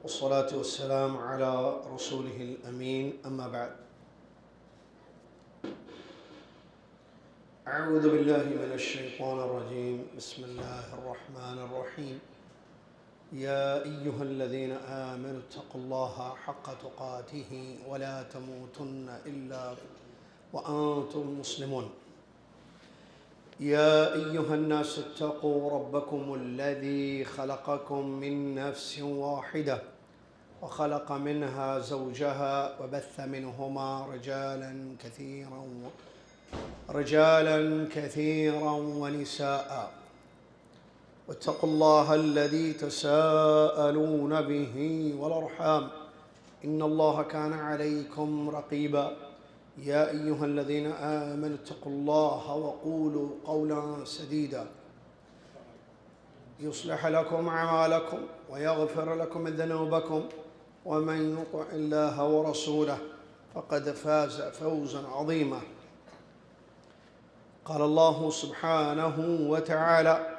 والصلاة والسلام على رسوله الأمين أما بعد. أعوذ بالله من الشيطان الرجيم. بسم الله الرحمن الرحيم. يا أيها الذين آمنوا اتقوا الله حق تقاته ولا تموتن إلا وأنتم مسلمون. يا أيها الناس اتقوا ربكم الذي خلقكم من نفس واحدة وخلق منها زوجها وبث منهما رجالا كثيرا ونساء واتقوا الله الذي تساءلون به والأرحام إن الله كان عليكم رقيبا. يا أيها الذين آمنوا اتقوا الله وقولوا قولا سديدا يصلح لكم أعمالكم ويغفر لكم ذنوبكم ومن يطع الله ورسوله فقد فاز فوزا عظيما. قال الله سبحانه وتعالى: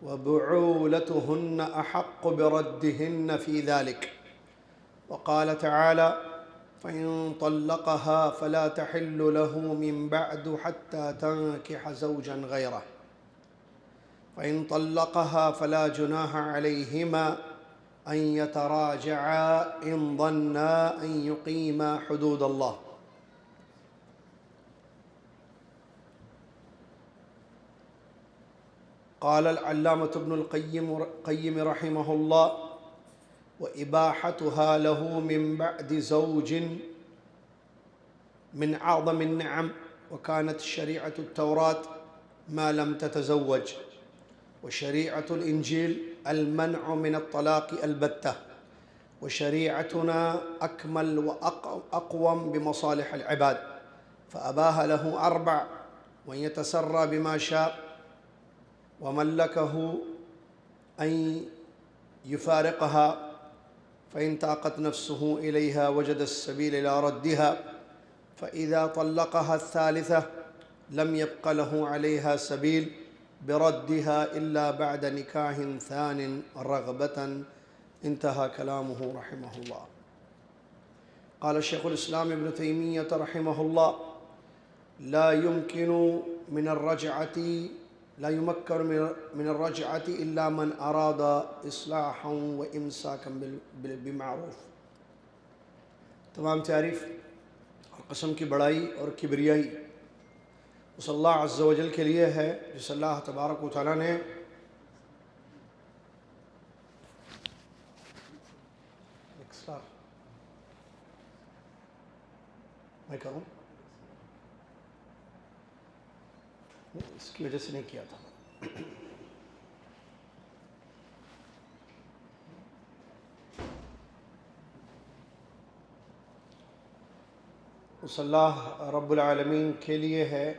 وبعولتهن أحق بردهن في ذلك. وقال تعالى: فإن طلقها فلا تحل له من بعد حتى تنكح زوجا غيره. فإن طلقها فلا جناح عليهما أن يتراجعا إن ظنا أن يقيما حدود الله. قال العلامة ابن القيم رحمه الله: وإباحتها له من بعد زوج من أعظم النعم. وكانت شريعة التوراة ما لم تتزوج، وشريعة الإنجيل المنع من الطلاق البتة، وشريعتنا أكمل وأقوم بمصالح العباد، فأباها له 4: وأن يتسرى بما شاء، وملكه أن يفارقها، فإن طاقت نفسه إليها وجد السبيل إلى ردها، فإذا طلقها الثالثة لم يبق له عليها سبيل بردها إلا بعد نكاح ثان رغبة. انتهى كلامه رحمه الله. قال شيخ الإسلام ابن تيمية رحمه الله: لا يمكن من الرجعة إلا من أراد إصلاحا وإمساكا بمعروف. تمام تعریف اور قسم کی بڑائی اور کبریائی اس اللہ عز و جل کے لیے ہے جس اللہ تبارک و تعالیٰ نے میں کروں اس کی وجہ سے نہیں کیا تھا. اس اللہ رب العالمین کے لیے ہے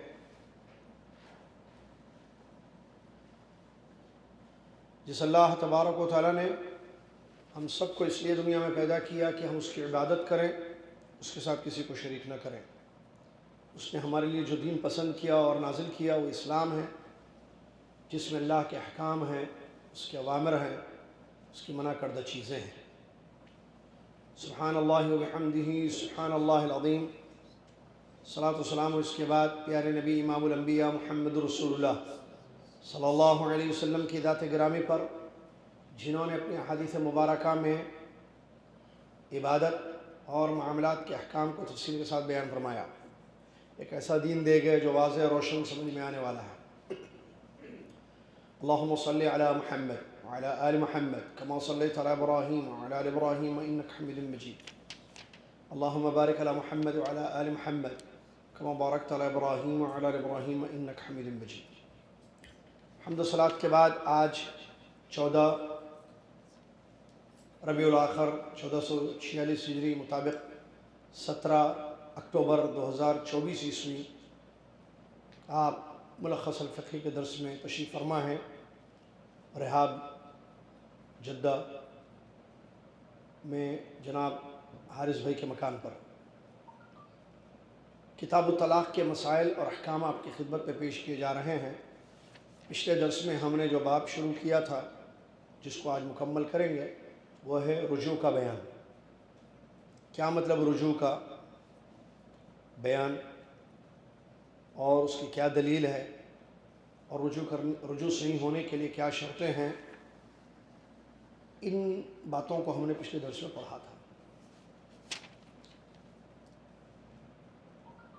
جس اللہ تبارک و تعالیٰ نے ہم سب کو اس لیے دنیا میں پیدا کیا کہ ہم اس کی عبادت کریں، اس کے ساتھ کسی کو شریک نہ کریں. اس نے ہمارے لیے جو دین پسند کیا اور نازل کیا وہ اسلام ہے، جس میں اللہ کے احکام ہیں، اس کے اوامر ہیں، اس کی منع کردہ چیزیں ہیں. سبحان اللہ و بحمدہ سبحان اللہ العظیم. صلاۃ و سلام اس کے بعد پیارے نبی امام الانبیاء محمد رسول اللہ صلی اللہ علیہ وسلم کی ذات گرامی پر، جنہوں نے اپنی احادیث مبارکہ میں عبادت اور معاملات کے احکام کو تفصیل کے ساتھ بیان فرمایا. ایک ایسا دین دے گئے جو واضح روشن سمجھ میں آنے والا ہے. اللہم صلی علی محمد وعلی آل محمد کما صلیت علی ابراہیم وعلی آل ابراہیم انک حمید مجید. اللہم بارک علی محمد وعلی آل محمد کما بارکت علی ابراہیم وعلی آل ابراہیم انک حمید مجید. حمد و صلاۃ کے بعد آج 14 ربیع الاخر 1446 ہجری مطابق 17 اکتوبر 2024 عیسوی آپ ملخص الفقہ کے درس میں تشریف فرما ہیں رحاب جدہ میں جناب حارث بھائی کے مکان پر. کتاب الطلاق کے مسائل اور احکام آپ کی خدمت میں پیش کیے جا رہے ہیں. پچھلے درس میں ہم نے جو باب شروع کیا تھا جس کو آج مکمل کریں گے، وہ ہے رجوع کا بیان. کیا مطلب رجوع کا بیان اور اس کی کیا دلیل ہے، اور رجوع صحیح ہونے کے لیے کیا شرطیں ہیں، ان باتوں کو ہم نے پچھلے درس میں پڑھا تھا.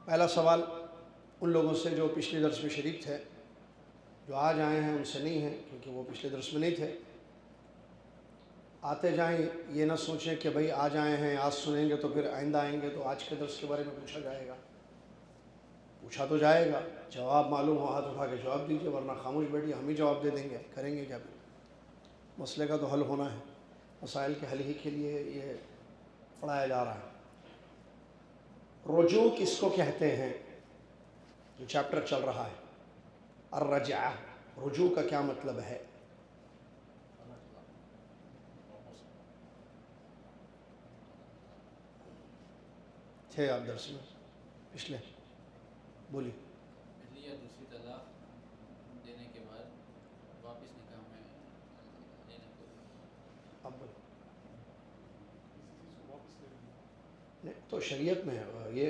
پہلا سوال ان لوگوں سے جو پچھلے درس میں شریک تھے، جو آج آئے ہیں ان سے نہیں ہیں کیونکہ وہ پچھلے درس میں نہیں تھے. آتے جائیں، یہ نہ سوچیں کہ بھئی آج آئے ہیں آج سنیں گے تو پھر آئندہ آئیں گے تو آج کے درس کے بارے میں پوچھا جائے گا. پوچھا تو جائے گا، جواب معلوم ہو ہاتھ اٹھا کے جواب دیجیے، ورنہ خاموش بیٹھیے، ہم ہی جواب دے دیں گے. کریں گے کیا پھر؟ مسئلے کا تو حل ہونا ہے، مسائل کے حل ہی کے لیے یہ پڑھایا جا رہا ہے. رجوع کس کو کہتے ہیں؟ جو چیپٹر چل رہا ہے الرجعہ، رجوع کا کیا مطلب ہے؟ تھے آپ درس میں پچھلے؟ بولیے. پہلی یا دوسری طلاق دینے کے بعد واپس نکاح میں لینے کو. اب نہیں تو شریعت میں یہ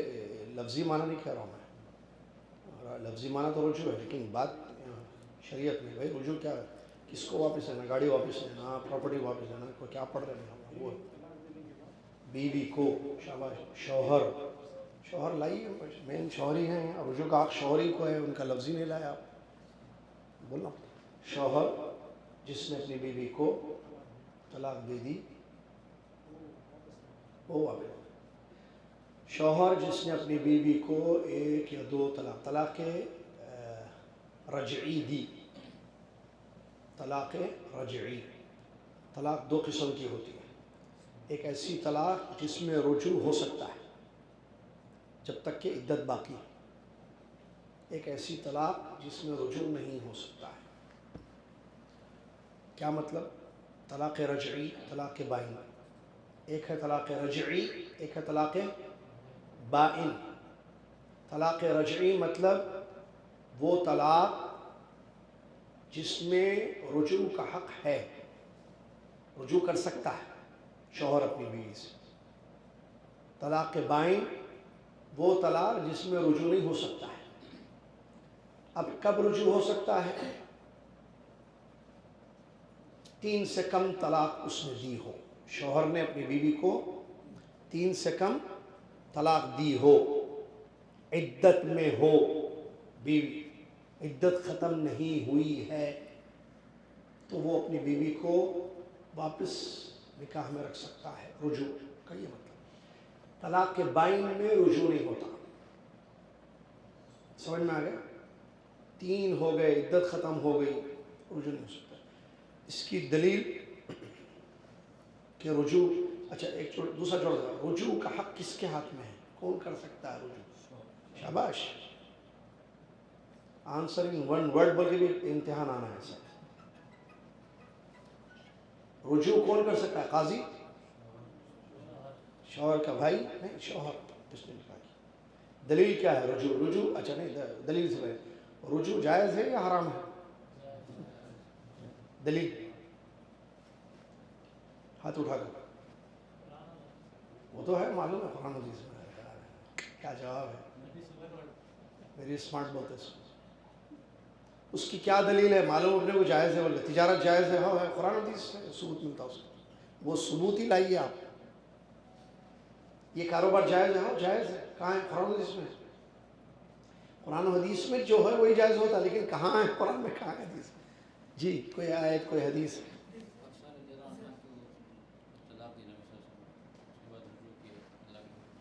لفظی معنی نہیں کہہ رہا ہوں میں، لفظی معنی تو رجوع ہے، لیکن بات شریعت میں بھائی رجوع کیا ہے؟ کس کو واپس لینا؟ گاڑی واپس لینا، پراپرٹی واپس لینا، کوئی کیا پڑھ رہے ہیں؟ وہ بیوی کو، شاباش، شوہر لائیے، مین شوہر ہی ہیں. رجوع کا حق شوہر ہی کو ہے، ان کا لفظ ہی نہیں لایا آپ. بولنا شوہر جس نے اپنی بیوی کو طلاق دے دی وہ واپس. شوہر جس نے اپنی بیوی کو ایک یا دو طلاق رجعی دی. طلاق رجعی، طلاق دو قسم کی ہوتی ہے. ایک ایسی طلاق جس میں رجوع ہو سکتا ہے جب تک کہ عدت باقی، ایک ایسی طلاق جس میں رجوع نہیں ہو سکتا ہے. کیا مطلب؟ طلاق رجعی، طلاق بائن. ایک ہے طلاق رجعی، ایک ہے طلاق بائن. طلاق رجعی مطلب وہ طلاق جس میں رجوع کا حق ہے، رجوع کر سکتا ہے شوہر اپنی بیوی سے. طلاق بائن وہ طلاق جس میں رجوع نہیں ہو سکتا ہے. اب کب رجوع ہو سکتا ہے؟ 3 سے کم طلاق اس نے دی ہو. شوہر نے اپنی بیوی کو 3 سے کم طلاق دی ہو، عدت میں ہو، بیوی عدت ختم نہیں ہوئی ہے، تو وہ اپنی بیوی کو واپس نکاح میں رکھ سکتا ہے. رجوع کا یہ مطلب. طلاق کے بائن میں رجوع نہیں ہوتا. سمجھ میں آ گیا؟ 3 ہو گئے، عدت ختم ہو گئی، رجوع نہیں ہو سکتا. اس کی دلیل کہ رجوع، اچھا ایک دوسرا جوڑ دیا، رجوع کا حق کس کے ہاتھ میں ہے؟ کون کر سکتا ہے رجوع؟ شاباش، آنسرنگ ون ورڈ بول کے بھی امتحان آنا ہے سر. رجوع کون کر سکتا ہے؟ قاضی؟ شوہر کا بھائی؟ نہیں، شوہر اس نے نکاح کی. دلیل کیا ہے؟ رجوع اچھا نہیں، دلیل سے رجوع جائز ہے یا حرام ہے؟ دلیل ہاتھ اٹھا کر. وہ تو ہے معلوم ہے، قرآن حدیث میں. کیا جواب ہے؟ میری اسمارٹ بولتے اس کی کیا دلیل ہے؟ معلوم اپنے کو جائز ہے، بولے تجارت جائز ہے، ہاں ہے، قرآن حدیث سے ثبوت ملتا اس کو. وہ ثبوت ہی لائیے آپ. یہ کاروبار جائز ہے، ہاں جائز ہے، کہاں ہے؟ قرآن حدیث میں. قرآن حدیث میں جو ہے وہی جائز ہوتا، لیکن کہاں ہے قرآن میں، کہاں ہے حدیث میں؟ جی کوئی آیت، کوئی حدیث؟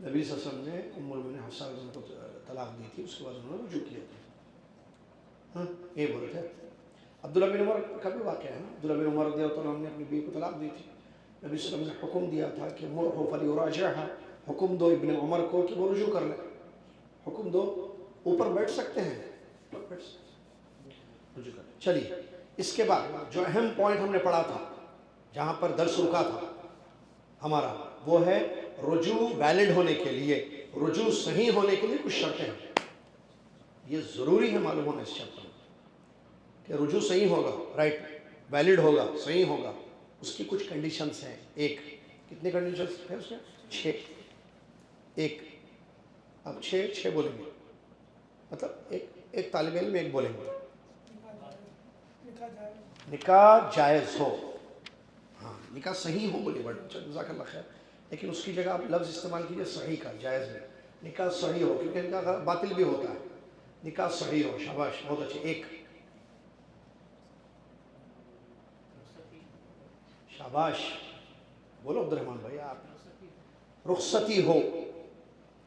نبی صلی اللہ علیہ وسلم نے ام المؤمنین حفصہ کو طلاق دی تھی، اس کے بعد انہوں نے رجوع کیا تھا. ہاں یہ بولے تھے. عبداللہ بن عمر کا بھی واقعہ ہے نا. عبداللہ بن عمر رضی اللہ عنہ نے اپنی بیوی کو طلاق دی تھی. نبی صلی اللہ علیہ وسلم نے حکم دیا تھا کہ مرحو فلیراجعها، حکم دو ابن عمر کو کہ وہ رجوع کر لیں. حکم دو. اوپر بیٹھ سکتے ہیں، رجوع کر لیں. چلیے اس کے بعد جو اہم پوائنٹ ہم نے پڑھا تھا، جہاں پر درس رکا تھا ہمارا، وہ ہے رجوع ویلڈ ہونے کے لیے، رجوع صحیح ہونے کے لیے کچھ شرطیں ہیں. یہ ضروری ہے معلوم ہونا اس چیپٹر میں کہ رجوع صحیح ہوگا، رائٹ، ویلڈ ہوگا، صحیح ہوگا. اس کی کچھ کنڈیشنز ہیں. ایک کتنے کنڈیشنز ہیں اس میں؟ 6. ایک اب 6 بولیں گے، مطلب ایک طالب علم ایک بولیں گے. نکاح جائز ہو، ہاں نکاح صحیح ہو بولے بٹ جزاک اللہ خیر، لیکن اس کی جگہ آپ لفظ استعمال کیجئے صحیح کا، جائز نہیں. نکاح صحیح ہو، کیونکہ نکاح باطل بھی ہوتا ہے. نکاح صحیح ہو، شاباش بہت اچھے. ایک شاباش بولو عبد الرحمن بھائی آپ. رخصتی ہو،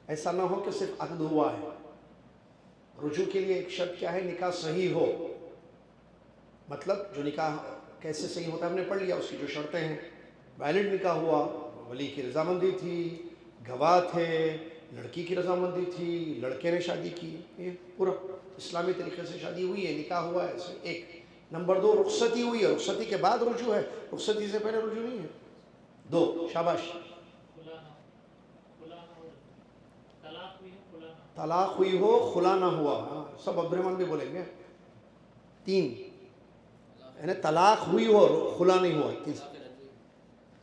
ایسا نہ ہو کہ صرف عقد ہوا ہے. رجوع کے لیے ایک شرط کیا ہے؟ نکاح صحیح ہو. مطلب جو نکاح کیسے صحیح ہوتا ہے ہم نے پڑھ لیا، اس کی جو شرطیں ہیں. ویلڈ نکاح ہوا، ولی کی رضامندی تھی، گواہ تھے، لڑکی کی رضامندی تھی، لڑکے نے شادی کی، یہ پورا اسلامی طریقے سے شادی ہوئی ہے، نکاح ہوا ہے ایسے. ایک نمبر 2 رخصتی ہوئی ہے، رخصتی کے بعد رجوع ہے، رخصتی سے پہلے رجوع نہیں ہے. 2 شاباش. طلاق ہوئی ہو، خلا نہ ہوا. ہاں سب عبد الرحمن بھی بولیں گے. 3 یعنی طلاق ہوئی ہو، خلا نہیں ہوا. 3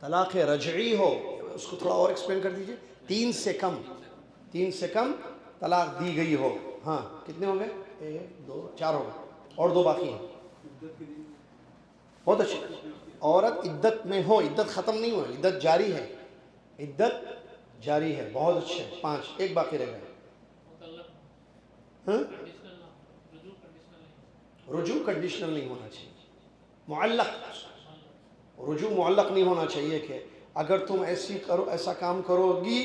طلاق رجعی ہو، اس کو تھوڑا اور ایکسپلین کر دیجئے. 3 سے کم طلاق دی گئی ہو. ہاں کتنے ہوں گے؟ 1 2 4 ہو گئے اور 2 باقی ہیں. بہت اچھے. عورت عدت میں ہو، عدت ختم نہیں ہوا، عدت جاری ہے، عدت جاری ہے. بہت اچھے. 5 ایک باقی رہ گیا. رجوع کنڈیشنل نہیں ہونا چاہیے، معلق. رجوع معلق نہیں ہونا چاہیے کہ اگر تم ایسا کام کرو گی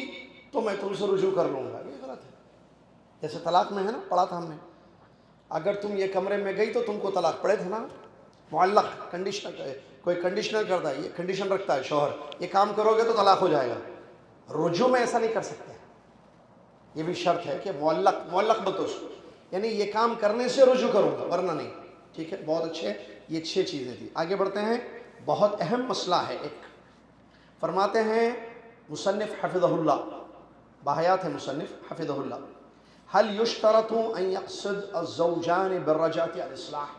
تو میں تم سے رجوع کر لوں گا. یہ غلط ہے. جیسے طلاق میں ہے نا، پڑھا تھا ہم نے، اگر تم یہ کمرے میں گئی تو تم کو طلاق پڑے تھے نا. معلق کنڈیشنل، کوئی کنڈیشنل کرتا ہے، یہ کنڈیشن رکھتا ہے شوہر، یہ کام کرو گے تو طلاق ہو جائے گا. رجوع میں ایسا نہیں کر سکتے. یہ بھی شرط ہے کہ معلق بتو اس کو، یعنی یہ کام کرنے سے رجوع کروں گا ورنہ نہیں. ٹھیک ہے بہت اچھے. یہ 6 چیزیں تھیں. آگے بڑھتے ہیں. بہت اہم مسئلہ ہے ایک. فرماتے ہیں مصنف حفظہ اللہ، باحیات ہے مصنف حفظہ اللہ، هل يشترط ان يقصد الزوجان بالرجعة الاصلاح؟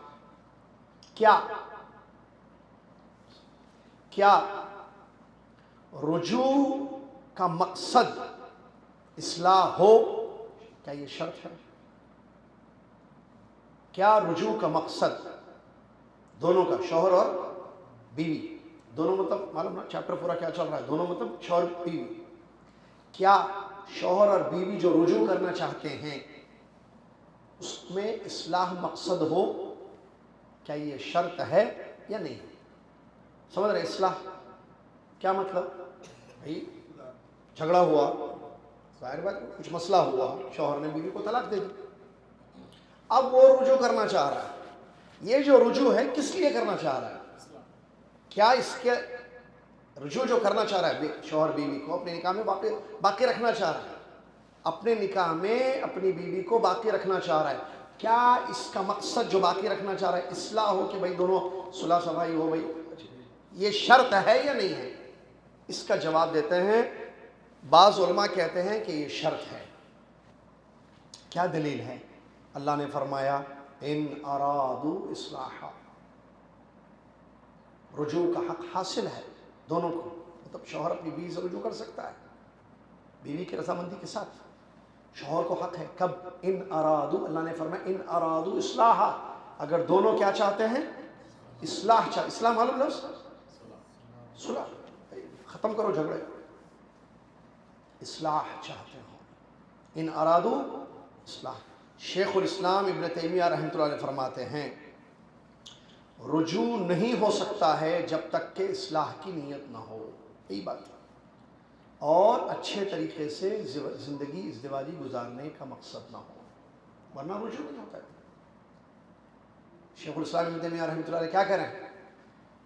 کیا رجوع کا مقصد اصلاح ہو؟ کیا یہ شرط ہے؟ کیا رجوع کا مقصد دونوں کا، شوہر اور بیوی دونوں، مطلب معلوم نا چیپٹر پورا کیا چل رہا ہے، دونوں مطلب شوہر بیوی، کیا شوہر اور بیوی جو رجوع کرنا چاہتے ہیں اس میں اصلاح مقصد ہو؟ کیا یہ شرط ہے یا نہیں؟ سمجھ رہے اصلاح کیا مطلب؟ بھائی جھگڑا ہوا، ظاہر بات کچھ مسئلہ ہوا، شوہر نے بیوی کو طلاق دے دی، اب وہ رجوع کرنا چاہ رہا ہے. یہ جو رجوع ہے کس لیے کرنا چاہ رہا ہے؟ کیا اس کے رجوع جو کرنا چاہ رہا ہے شوہر بیوی کو اپنے نکاح میں باقی رکھنا چاہ رہا ہے، اپنے نکاح میں اپنی بیوی کو باقی رکھنا چاہ رہا ہے، کیا اس کا مقصد جو باقی رکھنا چاہ رہا ہے اصلاح ہو کہ بھائی دونوں صلح صفائی ہو؟ بھائی یہ شرط ہے یا نہیں ہے؟ اس کا جواب دیتے ہیں بعض علماء کہتے ہیں کہ یہ شرط ہے. کیا دلیل ہے؟ اللہ نے فرمایا ان ارادوا اصلاحا، رجوع کا حق حاصل ہے دونوں کو. مطلب شوہر اپنی بیوی سے رجوع کر سکتا ہے بیوی کی رضامندی کے ساتھ. شوہر کو حق ہے کب؟ ان ارادوا، اللہ نے فرمایا ان ارادوا اصلاحا، اگر دونوں کیا چاہتے ہیں؟ اصلاح چاہتے. اصلاح معلوم لفظ صلح، ختم کرو جھگڑے، اصلاح چاہتے ہو. ان ارادوا اصلاح. شیخ الاسلام ابن تیمیہ رحمۃ اللہ علیہ فرماتے ہیں رجوع نہیں ہو سکتا ہے جب تک کہ اصلاح کی نیت نہ ہو. یہی بات ہے. اور اچھے طریقے سے زندگی ازدواجی گزارنے کا مقصد نہ ہو، ورنہ رجوع نہیں ہوتا ہے. شیخ الاسلام ابن تیمیہ رحمۃ اللہ علیہ کیا کہہ رہے ہیں؟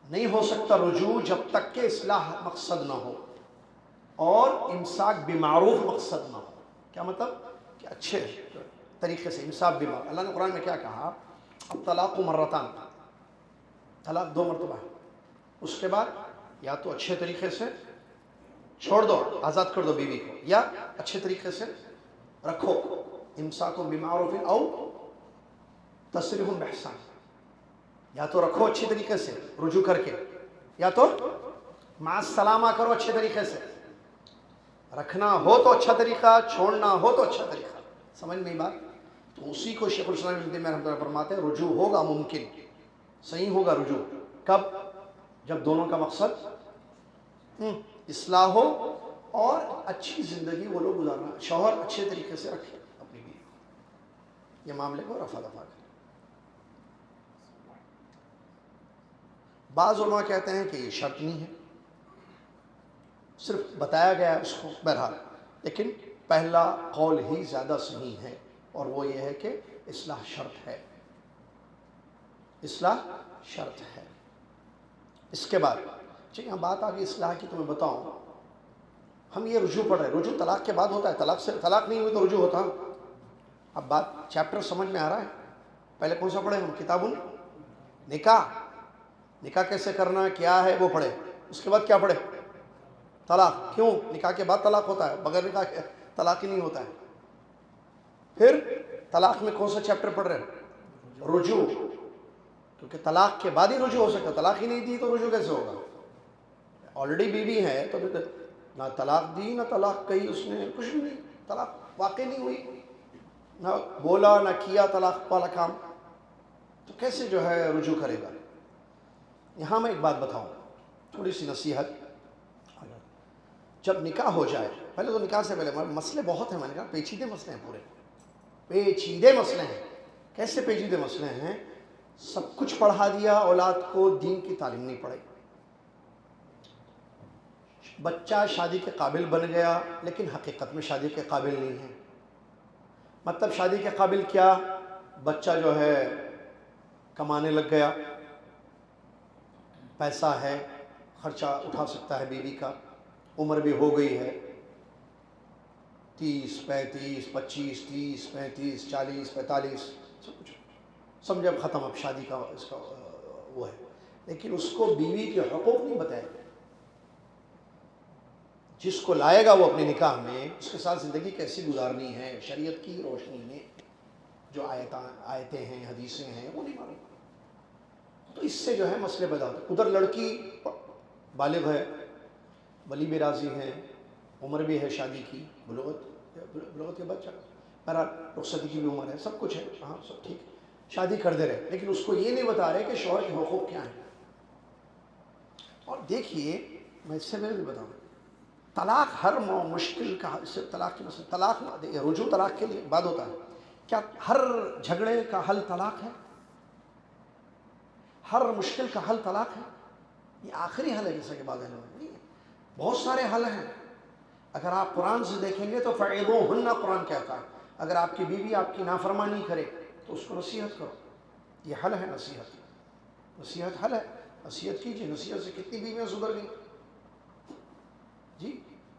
نہیں ہو سکتا رجوع جب تک کہ اصلاح مقصد نہ ہو اور امساک بمعروف مقصد نہ ہو. کیا مطلب؟ کہ اچھے طریقے سے امساک بمعروف. اللہ نے قرآن میں کیا کہا؟ الطلاق مرتان، طلاق 2 مرتبہ ہے. اس کے بعد یا تو اچھے طریقے سے چھوڑ دو، آزاد کر دو بیوی کو، یا اچھے طریقے سے رکھو، امساک بمعروف او تسریح باحسان. یا تو رکھو اچھی طریقے سے رجوع کر کے، یا تو مع السلامہ کرو اچھے طریقے سے، رکھنا ہو تو اچھا طریقہ، چھوڑنا ہو تو اچھا طریقہ. سمجھ نہیں بات؟ تو اسی کو شیخ الاسلام ابن تیمیہ رحمۃ اللہ فرماتے ہیں رجوع ہوگا ممکن، صحیح ہوگا رجوع. کب؟ جب دونوں کا مقصد اصلاح ہو اور اچھی زندگی وہ لوگ گزارنا، شوہر اچھے طریقے سے رکھے اپنی بیوی کو، یہ معاملے کو رفع دفع کرے. بعض علماء کہتے ہیں کہ یہ شرط نہیں ہے، صرف بتایا گیا ہے اس کو. بہرحال لیکن پہلا قول ہی زیادہ صحیح ہے، اور وہ یہ ہے کہ اصلاح شرط ہے، اصلاح شرط ہے. اس کے بعد یہاں بات آ گئی اصلاح کی، تو میں بتاؤں، ہم یہ رجوع پڑھ رہے ہیں، رجوع طلاق کے بعد ہوتا ہے، طلاق نہیں ہوئی تو رجوع ہوتا. اب بات چیپٹر سمجھ میں آ رہا ہے؟ پہلے کون سا پڑھے ہم؟ کتاب النکاح، نکاح کیسے کرنا کیا ہے وہ پڑھے. اس کے بعد کیا پڑھے؟ طلاق. کیوں؟ نکاح کے بعد طلاق ہوتا ہے، بغیر نکاح کے طلاق ہی نہیں ہوتا ہے. پھر طلاق میں کون سا چیپٹر پڑھ رہے ہیں؟ رجوع، کیونکہ طلاق کے بعد ہی رجوع ہو سکتا ہے. طلاق ہی نہیں دی تو رجوع کیسے ہوگا؟ آلریڈی بیوی ہے تو نہ طلاق دی نہ طلاق کہی اس نے، کچھ بھی نہیں، طلاق واقع نہیں ہوئی، نہ بولا نہ کیا طلاق والا کام، تو کیسے جو ہے رجوع کرے گا؟ یہاں میں ایک بات بتاؤں، تھوڑی سی نصیحت. جب نکاح ہو جائے، پہلے تو نکاح سے پہلے مسئلے بہت ہیں، میں نے کہا پیچیدے مسئلے ہیں، پورے پیچیدے مسئلے ہیں. کیسے پیچیدے مسئلے ہیں؟ سب کچھ پڑھا دیا، اولاد کو دین کی تعلیم نہیں پڑھائی. بچہ شادی کے قابل بن گیا لیکن حقیقت میں شادی کے قابل نہیں ہے. مطلب شادی کے قابل کیا؟ بچہ جو ہے کمانے لگ گیا، پیسہ ہے، خرچہ اٹھا سکتا ہے بیوی کا، عمر بھی ہو گئی ہے 30 35 25 30 35 40 45، سب کچھ سمجھے اب ختم، اب شادی کا اس کا وہ ہے. لیکن اس کو بیوی کے حقوق نہیں بتائے. جس کو لائے گا وہ اپنے نکاح میں، اس کے ساتھ زندگی کیسی گزارنی ہے شریعت کی روشنی میں، جو آیتیں ہیں حدیثیں ہیں وہ نہیں معلوم. تو اس سے جو ہے مسئلے پیدا ہوتے. ادھر لڑکی بالغ ہے، ولی بھی راضی ہے، عمر بھی ہے شادی کی، بلوغت کے بچہ، بہرحال رخصتی کی بھی عمر ہے، سب کچھ ہے، ہاں سب ٹھیک، شادی کر دے رہے، لیکن اس کو یہ نہیں بتا رہے کہ شوہر کے حقوق کیا ہیں. اور دیکھیے میں اس سے میں بھی بتاؤں، طلاق ہر مشکل کا طلاق کی مسئلہ، طلاق رجوع طلاق کے لیے بعد ہوتا ہے. کیا ہر جھگڑے کا حل طلاق ہے؟ ہر مشکل کا حل طلاق ہے؟ یہ آخری حل ہے جیسا کہ بعض نہیں ہے. بہت سارے حل ہیں. اگر آپ قرآن سے دیکھیں گے تو فَعِظُوهُنَّ قرآن کہتا ہے، اگر آپ کی بیوی آپ کی نافرمانی کرے تو اس کو نصیحت کرو. یہ حل ہے، نصیحت حل ہے. نصیحت کیجیے، نصیحت سے کتنی بیویاں سدھر گئیں جی.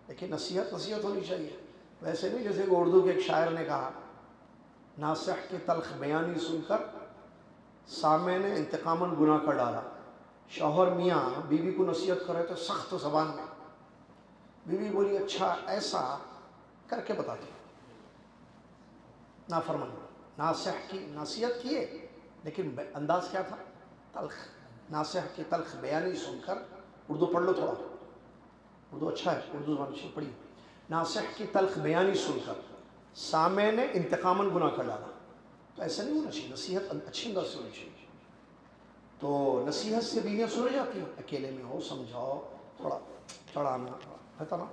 لیکن نصیحت ہونی چاہیے، ویسے نہیں جیسے کہ اردو کے ایک شاعر نے کہا، ناصح کی تلخ بیانی سن کر سامع نے انتقاماً گناہ کر ڈالا. شوہر میاں بیوی کو نصیحت کرے تو سخت زبان میں، بیوی بولی اچھا ایسا کر کے بتاتی، نافرمانی. ناصح کی نصیحت کیے لیکن انداز کیا تھا؟ تلخ. ناصح کی تلخ بیانی سن کر، اردو پڑھ لو تھوڑا، اردو اچھا ہے، اردو زبان پڑھی. ناصح کی تلخ بیانی سن کر سامع نے انتقاماً گناہ کر ڈالا. تو ایسا نہیں ہونا چاہیے، نصیحت اچھی انداز سے ہونی چاہیے. تو نصیحت سے بیویاں سن جاتی ہیں، اکیلے میں ہو سمجھاؤ، تھوڑا چڑھانا رہتا نا،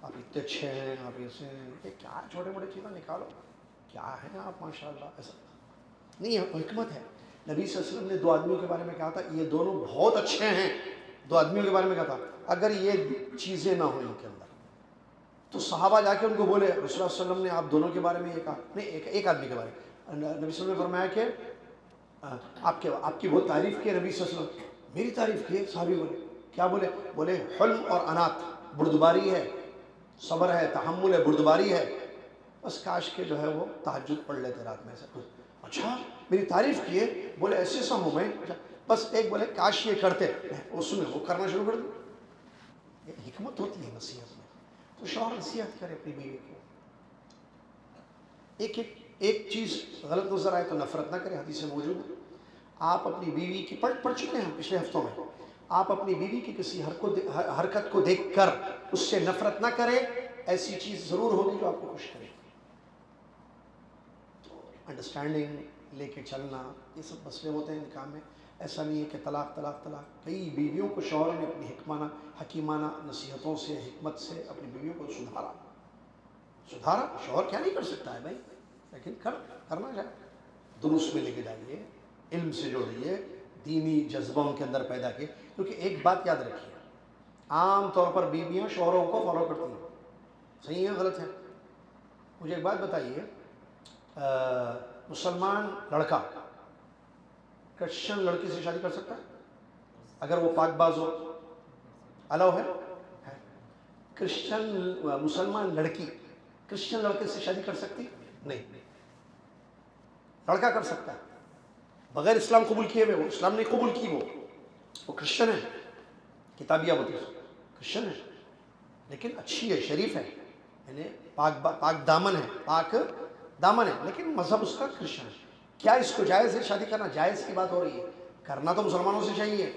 آپ اتنے اچھے ہیں، آپ ایسے ہیں، یہ کیا چھوٹے موٹے چیزیں نکالو، کیا ہیں آپ ماشاء اللہ. ایسا نہیں ہے، حکمت ہے. نبی صلی اللہ علیہ وسلم نے 2 آدمیوں کے بارے میں کہا تھا یہ دونوں بہت اچھے ہیں. 2 آدمیوں کے بارے میں کہا تھا اگر یہ چیزیں نہ ہوئیں ان کے اندر تو صحابہ جا کے ان کو بولے رسول اللہ صلی اللہ علیہ وسلم نے آپ دونوں کے بارے میں یہ کہا. نہیں، ایک آدمی کے بارے میں نبی صلی اللہ علیہ وسلم نے فرمایا کہ آپ کی بہت تعریف کی نبی صلی اللہ علیہ وسلم. میری تعریف کی؟ صحابی بولے کیا؟ بولے حلم اور انات، بردباری ہے، صبر ہے، تحمل ہے، بردباری ہے. بس کاش کے جو ہے وہ تہجد پڑھ لیتے رات میں. ایسا اچھا میری تعریف کیے؟ بولے ایسے سا ہوں میں. بس ایک بولے کاش یہ کرتے، اس نے وہ کرنا شروع کر دیا. یہ حکمت ہوتی ہے نصیحت میں. تو شوہر نصیحت کرے اپنی بیوی کو. ایک چیز غلط نظر آئے تو نفرت نہ کرے، حدیث میں موجود ہے. آپ اپنی بیوی کی پڑھ چکے ہیں پچھلے ہفتوں میں، آپ اپنی بیوی کی کسی حرکت کو دیکھ کر اس سے نفرت نہ کریں، ایسی چیز ضرور ہوگی جو آپ کو خوش کرے گی۔ تو انڈرسٹینڈنگ لے کے چلنا، یہ سب مسئلے ہوتے ہیں نکاح میں۔ ایسا نہیں ہے کہ طلاق طلاق طلاق۔ کئی بیویوں کو شوہر نے اپنی حکیمانہ نصیحتوں سے، حکمت سے اپنی بیویوں کو سدھارا۔ شوہر کیا نہیں کر سکتا ہے بھائی، لیکن کرنا چاہے، دروس میں لے کے جائیے، علم سے جوڑیے، دینی جذبہ ان کے اندر پیدا کیے۔ کیونکہ ایک بات یاد رکھیے، عام طور پر بیویاں شوہروں کو فالو کرتی ہیں، صحیح ہے غلط ہے؟ مجھے ایک بات بتائیے، مسلمان لڑکا کرسچن لڑکی سے شادی کر سکتا ہے اگر وہ پاک باز ہو؟ الاؤ ہے؟ مسلمان لڑکی کرسچن لڑکے سے شادی کر سکتی؟ نہیں۔ لڑکا کر سکتا ہے بغیر اسلام قبول کیے ہوئے، وہ اسلام نہیں قبول کی، وہ کرسچن ہے، کتابیہ ہوتی ہے، کرسچن ہے، لیکن اچھی ہے، شریف ہے، یعنی پاک دامن ہے، لیکن مذہب اس کا کرسچن ہے۔ کیا اس کو جائز ہے شادی کرنا؟ جائز کی بات ہو رہی ہے، کرنا تو مسلمانوں سے چاہیے،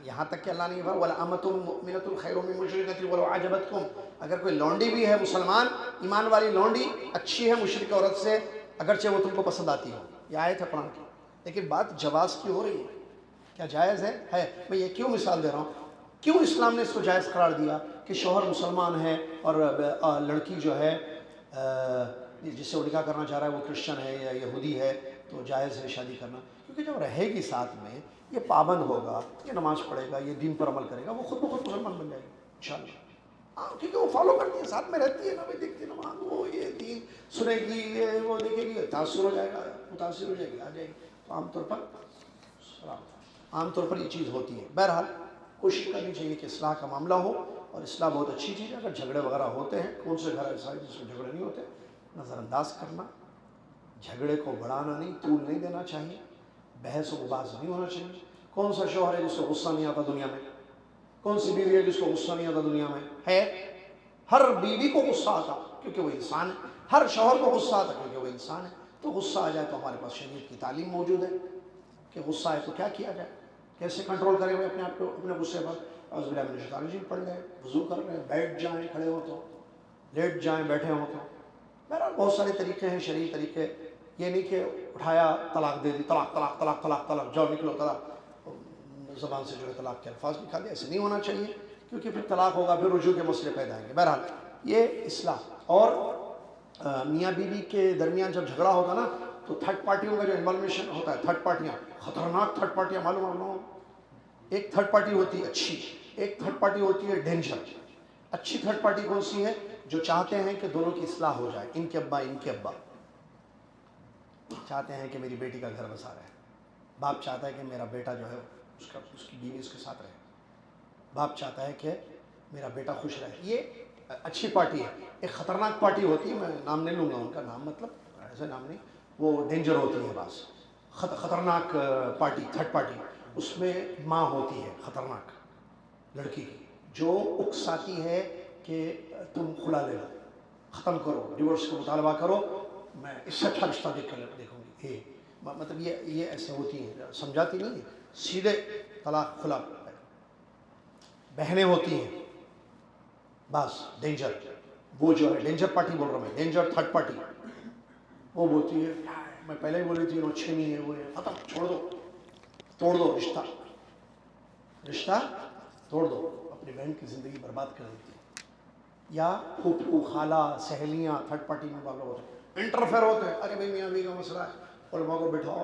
یہاں تک کہ اللہ نے کہا وَلَأَمَةٌ مُؤْمِنَةٌ خَيْرٌ مِّن مُشْرِكَةٍ وَلَوْ أَعْجَبَتْكُمْ۔ اگر کوئی لونڈی بھی ہے مسلمان، ایمان والی لونڈی اچھی ہے مشرک عورت سے، اگرچہ وہ تم کو پسند آتی ہو، یہ آیت ہے قرآن کی، لیکن بات جواز کی ہو رہی ہے، کیا جائز ہے؟ میں یہ کیوں مثال دے رہا ہوں، کیوں اسلام نے اس کو جائز قرار دیا کہ شوہر مسلمان ہے اور لڑکی جو ہے جس سے وہ نکاح کرنا چاہ رہا ہے وہ کرسچن ہے یا یہودی ہے، تو جائز ہے شادی کرنا؟ کیونکہ جب رہے گی ساتھ میں، یہ پابند ہوگا، یہ نماز پڑھے گا، یہ دین پر عمل کرے گا، وہ خود بخود مسلمان بن جائے گی انشاءاللہ۔ ہاں، کیونکہ وہ فالو کرتی ہے، ساتھ میں رہتی ہے نا، بھائی دیکھتی ہے نماز، وہ یہ دین سنے گی، یہ وہ دیکھے گی، متاثر ہو جائے گی، آ جائے گی۔ تو عام طور پر یہ چیز ہوتی ہے۔ بہرحال کوشش کرنی چاہیے کہ اصلاح کا معاملہ ہو، اور اصلاح بہت اچھی چیز ہے۔ اگر جھگڑے وغیرہ ہوتے ہیں، کون سے گھر ایسا ہے جس میں جھگڑے نہیں ہوتے، نظر انداز کرنا، جھگڑے کو بڑھانا نہیں، طول نہیں دینا چاہیے، بحث و مباحث نہیں ہونا چاہیے۔ کون سا شوہر ہے جس کو غصہ نہیں آتا دنیا میں؟ کون سی بیوی ہے جس کو غصہ نہیں آتا دنیا میں؟ ہے، ہر بیوی کو غصہ آتا کیونکہ وہ انسان ہے، ہر شوہر کو غصہ آتا کیونکہ وہ انسان ہے۔ تو غصہ آ جائے تو ہمارے پاس شریعت کی تعلیم موجود ہے کہ غصہ آئے تو کیا کیا جائے، کیسے کنٹرول کریں ہوئے اپنے آپ کو، اپنے غصے پر۔ اعوذ باللہ من الشیطان الرجیم پڑھ لیں، وضو کر رہے ہیں، بیٹھ جائیں، کھڑے ہو تو، لیٹ جائیں، بیٹھے ہوں تو۔ بہرحال بہت سارے طریقے ہیں، شرعی طریقے، یہ نہیں کہ اٹھایا طلاق دے دی، طلاق طلاق طلاق طلاق طلاق، جاؤ نکلو طلاق، زبان سے جو ہے طلاق کے الفاظ نکال دے، ایسے نہیں ہونا چاہیے، کیونکہ پھر طلاق ہوگا، پھر رجوع کے مسئلے پیدا آئیں گے۔ بہرحال یہ اصلاح، اور میاں بیوی کے درمیان جب جھگڑا ہوتا نا، تو تھرڈ پارٹیوں کا جو انوالویشن ہوتا ہے، تھرڈ پارٹیاں، خطرناک تھرڈ پارٹیاں، معلوم، ایک تھرڈ پارٹی ہوتی ہے اچھی، ایک تھرڈ پارٹی ہوتی ہے ڈینجر۔ اچھی تھرڈ پارٹی کون سی ہے؟ جو چاہتے ہیں کہ دونوں کی اصلاح ہو جائے، ان کے ابا چاہتے ہیں کہ میری بیٹی کا گھر بسا رہے، باپ چاہتا ہے کہ میرا بیٹا جو ہے اس کی بیوی اس کے ساتھ رہے، باپ چاہتا ہے کہ میرا بیٹا خوش رہے، یہ اچھی پارٹی ہے۔ ایک خطرناک پارٹی ہوتی ہے، میں نام نہیں لوں گا ان کا، نام مطلب ایسے نام نہیں، وہ ڈینجر ہوتی ہے، بس خطرناک پارٹی، تھرڈ پارٹی، اس میں ماں ہوتی ہے خطرناک لڑکی کی، جو اکساتی ہے کہ تم کھلا لے لو، ختم کرو، ڈیورس کا مطالبہ کرو، میں اس سے اچھا رشتہ دیکھوں گی، مطلب یہ ایسے ہوتی ہیں، سمجھاتی نہیں ہے، سیدھے طلاق کھلا۔ بہنیں ہوتی ہیں، بس ڈینجر، وہ جو ہے ڈینجر پارٹی بول رہا ہوں میں، ڈینجر تھرڈ پارٹی، وہ بولتی ہے میں پہلے ہی بول رہی تھی وہ اچھے نہیں ہے، وہ ہے، ختم، چھوڑ دو، توڑ دو رشتہ توڑ دو، اپنی بہن کی زندگی برباد کر دیتی ہے۔ یا پھوپھو، خالہ، سہیلیاں تھرڈ پارٹی میں معاملہ ہوتے ہیں، انٹرفیئر ہوتے ہیں، ارے بھائی میاں بیوی کا مسئلہ ہے، علماء کو بٹھاؤ،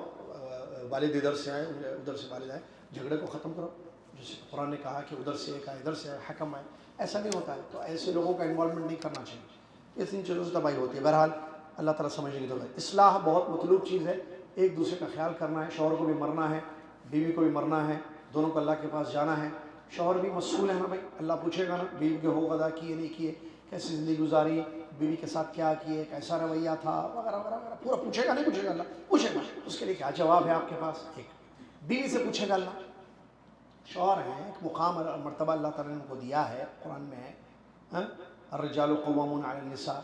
والد ادھر سے آئے، ادھر سے والد آئے، جھگڑے کو ختم کرو، جیسے قرآن نے کہا کہ ادھر سے ایک آئے، ادھر سے آئے، حکم آئے، ایسا نہیں ہوتا ہے۔ تو ایسے لوگوں کا انوالومنٹ نہیں کرنا چاہیے، اس ان چیزوں سے تباہی ہوتی ہے۔ بہرحال اللہ تعالیٰ سمجھنے کی ضرورت ہے۔ اصلاح بہت مطلوب چیز ہے، ایک دوسرے کا خیال کرنا ہے، شوہر کو بھی مرنا ہے، بیوی کو بھی مرنا ہے، دونوں کو اللہ کے پاس جانا ہے۔ شوہر بھی مسئول ہے نا بھائی، اللہ پوچھے گا نا بیوی کے حقوق ادا کیے نہیں کیے، کیسی زندگی گزاری، بیوی کے ساتھ کیا کیے، کیسا رویہ تھا، وغیرہ وغیرہ وغیرہ، پورا پوچھے گا، نہیں پوچھے گا؟ اللہ پوچھے گا، اس کے لیے کیا جواب ہے آپ کے پاس؟ ایک بیوی سے پوچھے گا اللہ، شوہر ہیں، ایک مقام اور مرتبہ اللہ تعالیٰ نے ان کو دیا ہے، قرآن میں ہے، الرجال قوامون علی النساء،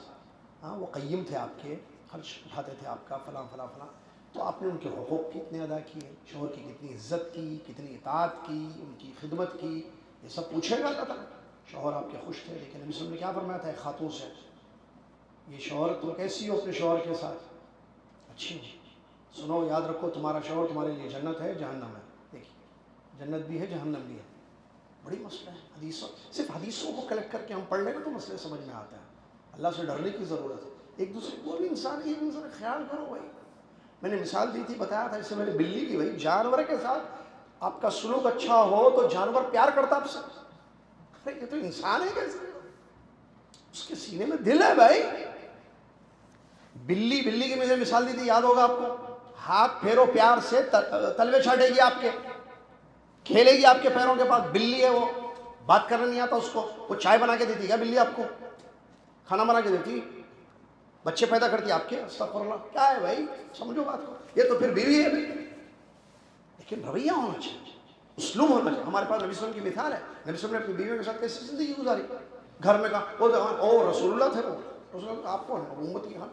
وہ قیم تھے آپ کے، خرچ اٹھاتے تھے آپ کا، فلاں فلاں فلاں، تو آپ نے ان کے حقوق کتنے ادا کیے، شوہر کی کتنی عزت کی، کتنی اطاعت کی، ان کی خدمت کی، یہ سب پوچھے گا اللہ تعالیٰ۔ شوہر آپ کے خوش تھے، لیکن نبی صلی اللہ علیہ وسلم نے کیا فرمایا تھا ایک خاتون سے، یہ شوہر تم کیسی ہو اپنے شوہر کے ساتھ؟ اچھی ہو، سنو یاد رکھو تمہارا شوہر تمہارے لیے جنت ہے جہنم ہے۔ دیکھیے جنت بھی ہے جہنم بھی ہے، بڑی مسئلہ ہے۔ حدیثوں صرف حدیثوں کو کلیکٹ کر کے ہم پڑھ لیں گے تو مسئلے سمجھ میں آتا ہے۔ اللہ سے ڈرنے کی ضرورت ہے، ایک دوسرے کو بھی انسان ایک دوسرے کا خیال کرو بھائی۔ میں نے مثال دی تھی، بتایا تھا اس سے میں نے بلی کی، بھائی جانور کے ساتھ آپ کا سلوک اچھا ہو تو جانور پیار کرتا آپ سے، ارے یہ تو انسان ہے کیسے، اس کے سینے میں دل ہے بھائی۔ بلی کی میں نے مثال دی تھی، یاد ہوگا آپ کو، ہاتھ پھیرو پیار سے تلوے چھاٹے گی آپ کے، کھیلے گی آپ کے پیروں کے پاس۔ بلی ہے وہ، بات کرنا نہیں آتا اس کو، وہ چائے بنا کے دیتی کیا بلی آپ کو؟ کھانا بنا کے دیتی؟ بچے پیدا کرتی آپ کے؟ استغفر اللہ، کیا ہے بھائی، سمجھو بات کو، یہ تو پھر بیوی ہے بھائی۔ لیکن رویہ ہونا چاہیے، اسلوب ہونا چاہیے۔ ہمارے پاس نبی صلی اللہ علیہ وسلم کی مثال ہے، نبی صلی اللہ علیہ وسلم نے اپنی بیوی کے ساتھ کیسی زندگی گزاری، گھر میں کہا وہ رسول اللہ تھے، وہ رسول اللہ آپ کون ہے؟ امتی ہم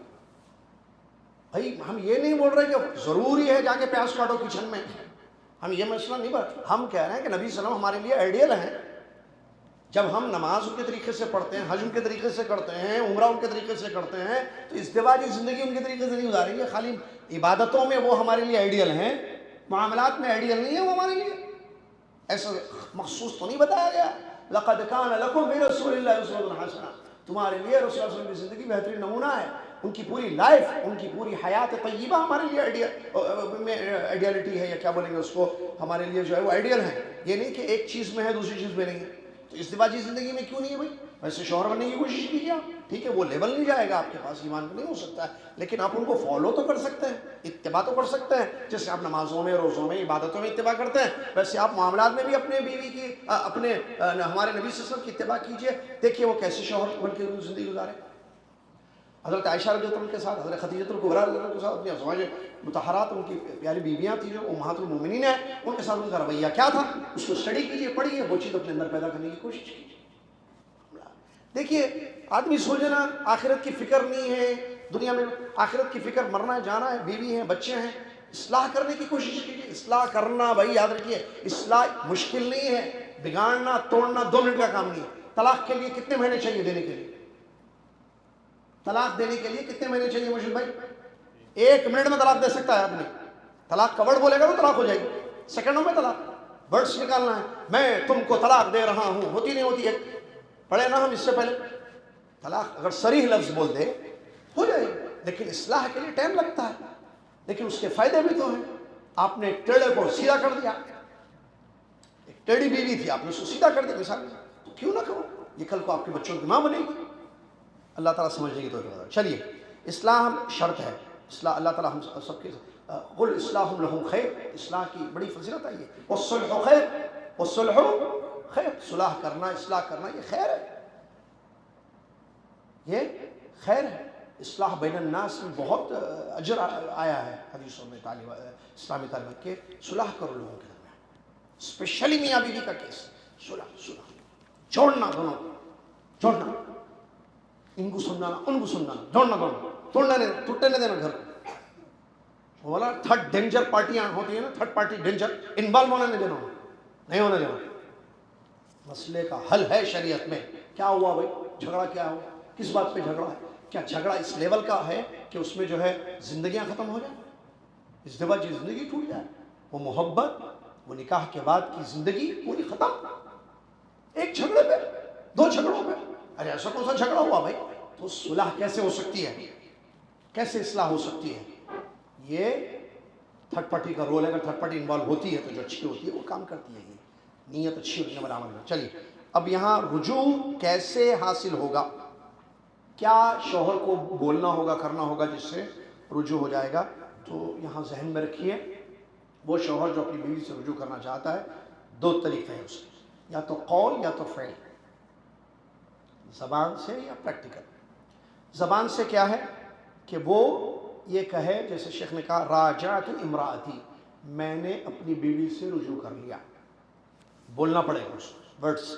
بھائی۔ ہم یہ نہیں بول رہے کہ ضروری ہے جا کے پیاز کاٹو کچن میں، ہم یہ مسئلہ نہیں بات، ہم کہہ رہے ہیں کہ نبی صلی اللہ علیہ وسلم ہمارے لیے آئیڈیل ہیں۔ جب ہم نماز ان کے طریقے سے پڑھتے ہیں، حج ان کے طریقے سے کرتے ہیں، عمرہ ان کے طریقے سے کرتے ہیں، تو ازدواجی زندگی ان کے طریقے سے نہیں گزاریں گے۔ خالی عبادتوں میں وہ ہمارے لیے آئیڈیل ہیں، معاملات میں آئیڈیل نہیں ہے وہ ہمارے لیے، ایسا مخصوص تو نہیں بتایا گیا۔ لقد کان لکم فی رسول اللہ اسوۃ حسنہ، تمہارے لیے رسول اللہ صلی اللہ علیہ وسلم کی زندگی بہترین نمونہ ہے، ان کی پوری لائف، ان کی پوری حیات طیبہ ہمارے لیے آئیڈیالٹی ہے، یا کیا بولیں گے اس کو، ہمارے لیے جو ہے وہ آئیڈیل ہے۔ یہ نہیں کہ ایک چیز میں ہے دوسری چیز میں نہیں ہے۔ تو ازدواجی زندگی میں کیوں نہیں ہے بھائی؟ ویسے شوہر بننے کی کوشش کیجیے آپ، ٹھیک ہے وہ لیول نہیں جائے گا آپ کے پاس، ایمان نہیں ہو سکتا ہے، لیکن آپ ان کو فالو تو کر سکتے ہیں، اتباع تو کر سکتے ہیں۔ جیسے آپ نمازوں میں، روزوں میں، عبادتوں میں اتباع کرتے ہیں، ویسے آپ معاملات میں بھی اپنے بیوی کی، اپنے ہمارے نبی صلی اللہ علیہ وسلم کی اتباع کیجیے۔ دیکھیے وہ کیسے شوہر بن کے زندگی گزارے، حضرت عائشہ رضی اللہ عنہ کے ساتھ، حضرت خدیجہ الکبریٰ رضی اللہ عنہ کے ساتھ، اپنی ازواج مطہرات، ان کی پیاری بیویاں تھیں جو امہات المومنین ہیں، ان کے ساتھ ان کا رویہ کیا تھا، اس کو اسٹڈی کیجیے، پڑھیے، وہ چیز اپنے اندر پیدا کرنے کی کوشش کیجیے۔ دیکھیے آدمی سوچنا آخرت کی فکر نہیں ہے، دنیا میں آخرت کی فکر، مرنا ہے جانا ہے، بیوی ہیں بچے ہیں، اصلاح کرنے کی کوشش کیجیے۔ اصلاح کرنا بھائی یاد رکھیے، اصلاح مشکل نہیں ہے، بگاڑنا توڑنا 2 منٹ کا کام نہیں ہے۔ طلاق کے لیے کتنے مہینے چاہیے دینے کے لیے؟ طلاق دینے کے لیے کتنے مہینے چاہیے مشکل بھائی؟ 1 منٹ میں طلاق دے سکتا ہے آدمی، طلاق کا ورڈ بولے گا تو طلاق ہو جائے گی، سیکنڈوں میں طلاق، ورڈس نکالنا ہے، میں تم کو طلاق دے رہا ہوں، ہوتی نہیں ہوتی ہے، پڑھے نا ہم اس سے پہلے، طلاق اگر صریح لفظ بول دے ہو جائے گی، لیکن اصلاح کے لیے ٹائم لگتا ہے، لیکن اس کے فائدے بھی تو ہیں۔ آپ نے ایک ٹیڑے کو سیدھا کر دیا، ایک ٹیڑھی بیوی تھی، آپ نے اس کو سیدھا کر دیا مثال، تو کیوں نہ کرو، یہ کل کو آپ کے بچوں کی ماں بنے گی۔ اللہ تعالیٰ سمجھنے کی توفیق۔ چلیے اصلاح شرط ہے، اصلاح اللہ تعالیٰ ہم سب کے قل اصلاح لہم خیر، اصلاح کی بڑی فضیلت ہے یہ، والصلح خیر، والصلح خیر، صلح کرنا، اصلاح کرنا یہ خیر ہے، یہ خیر ہے۔ اصلاح بین الناس میں بہت اجر آیا ہے حدیثوں میں، اسلامی تعلیمات کے صلح کرو لوگوں کے درمیان، اسپیشلی میاں بیوی کا کیس، صلح جوڑنا، دونوں جوڑنا، ان کو سمجھانا ان کو سمجھانا، جوڑنا دونوں، ٹوٹنے نہیں دینا گھر کو۔ بولا تھرڈ ڈینجر پارٹیاں ہوتی ہیں نا، تھرڈ پارٹی ڈینجر، انوالو ہونے نہیں دینا، نہیں ہونے دینا۔ مسئلے کا حل ہے شریعت میں۔ کیا ہوا بھائی؟ جھگڑا کیا ہوا؟ کس بات پہ جھگڑا ہے؟ کیا جھگڑا اس لیول کا ہے کہ اس میں جو ہے زندگیاں ختم ہو جائیں، ازدواجی زندگی ٹوٹ جائے، وہ محبت، وہ نکاح کے بعد کی زندگی پوری ختم، ایک جھگڑے پہ، 2 جھگڑوں پہ؟ ارے ایسا کون سا جھگڑا ہوا بھائی؟ تو صلح کیسے ہو سکتی ہے، کیسے اصلاح ہو سکتی ہے؟ یہ تھرڈ پارٹی کا رول ہے، اگر تھرڈ پارٹی انوالو ہوتی ہے تو جو اچھی ہوتی ہے وہ کام کرتی ہے، یہ نیت اچھی ہوتی ہے عمل میں۔ چلیے اب یہاں رجوع کیسے حاصل ہوگا، کیا شوہر کو بولنا ہوگا، کرنا ہوگا جس سے رجوع ہو جائے گا؟ تو یہاں ذہن میں رکھیے، وہ شوہر جو اپنی بیوی سے رجوع کرنا چاہتا ہے 2 طریقے ہیں اس کے، یا تو قول یا تو فعل، زبان سے یا پریکٹیکل۔ زبان سے کیا ہے کہ وہ یہ کہے، جیسے شیخ نے کہا راجعت امراتی، میں نے اپنی بیوی سے رجوع کر لیا، بولنا پڑے گا اس ورڈس۔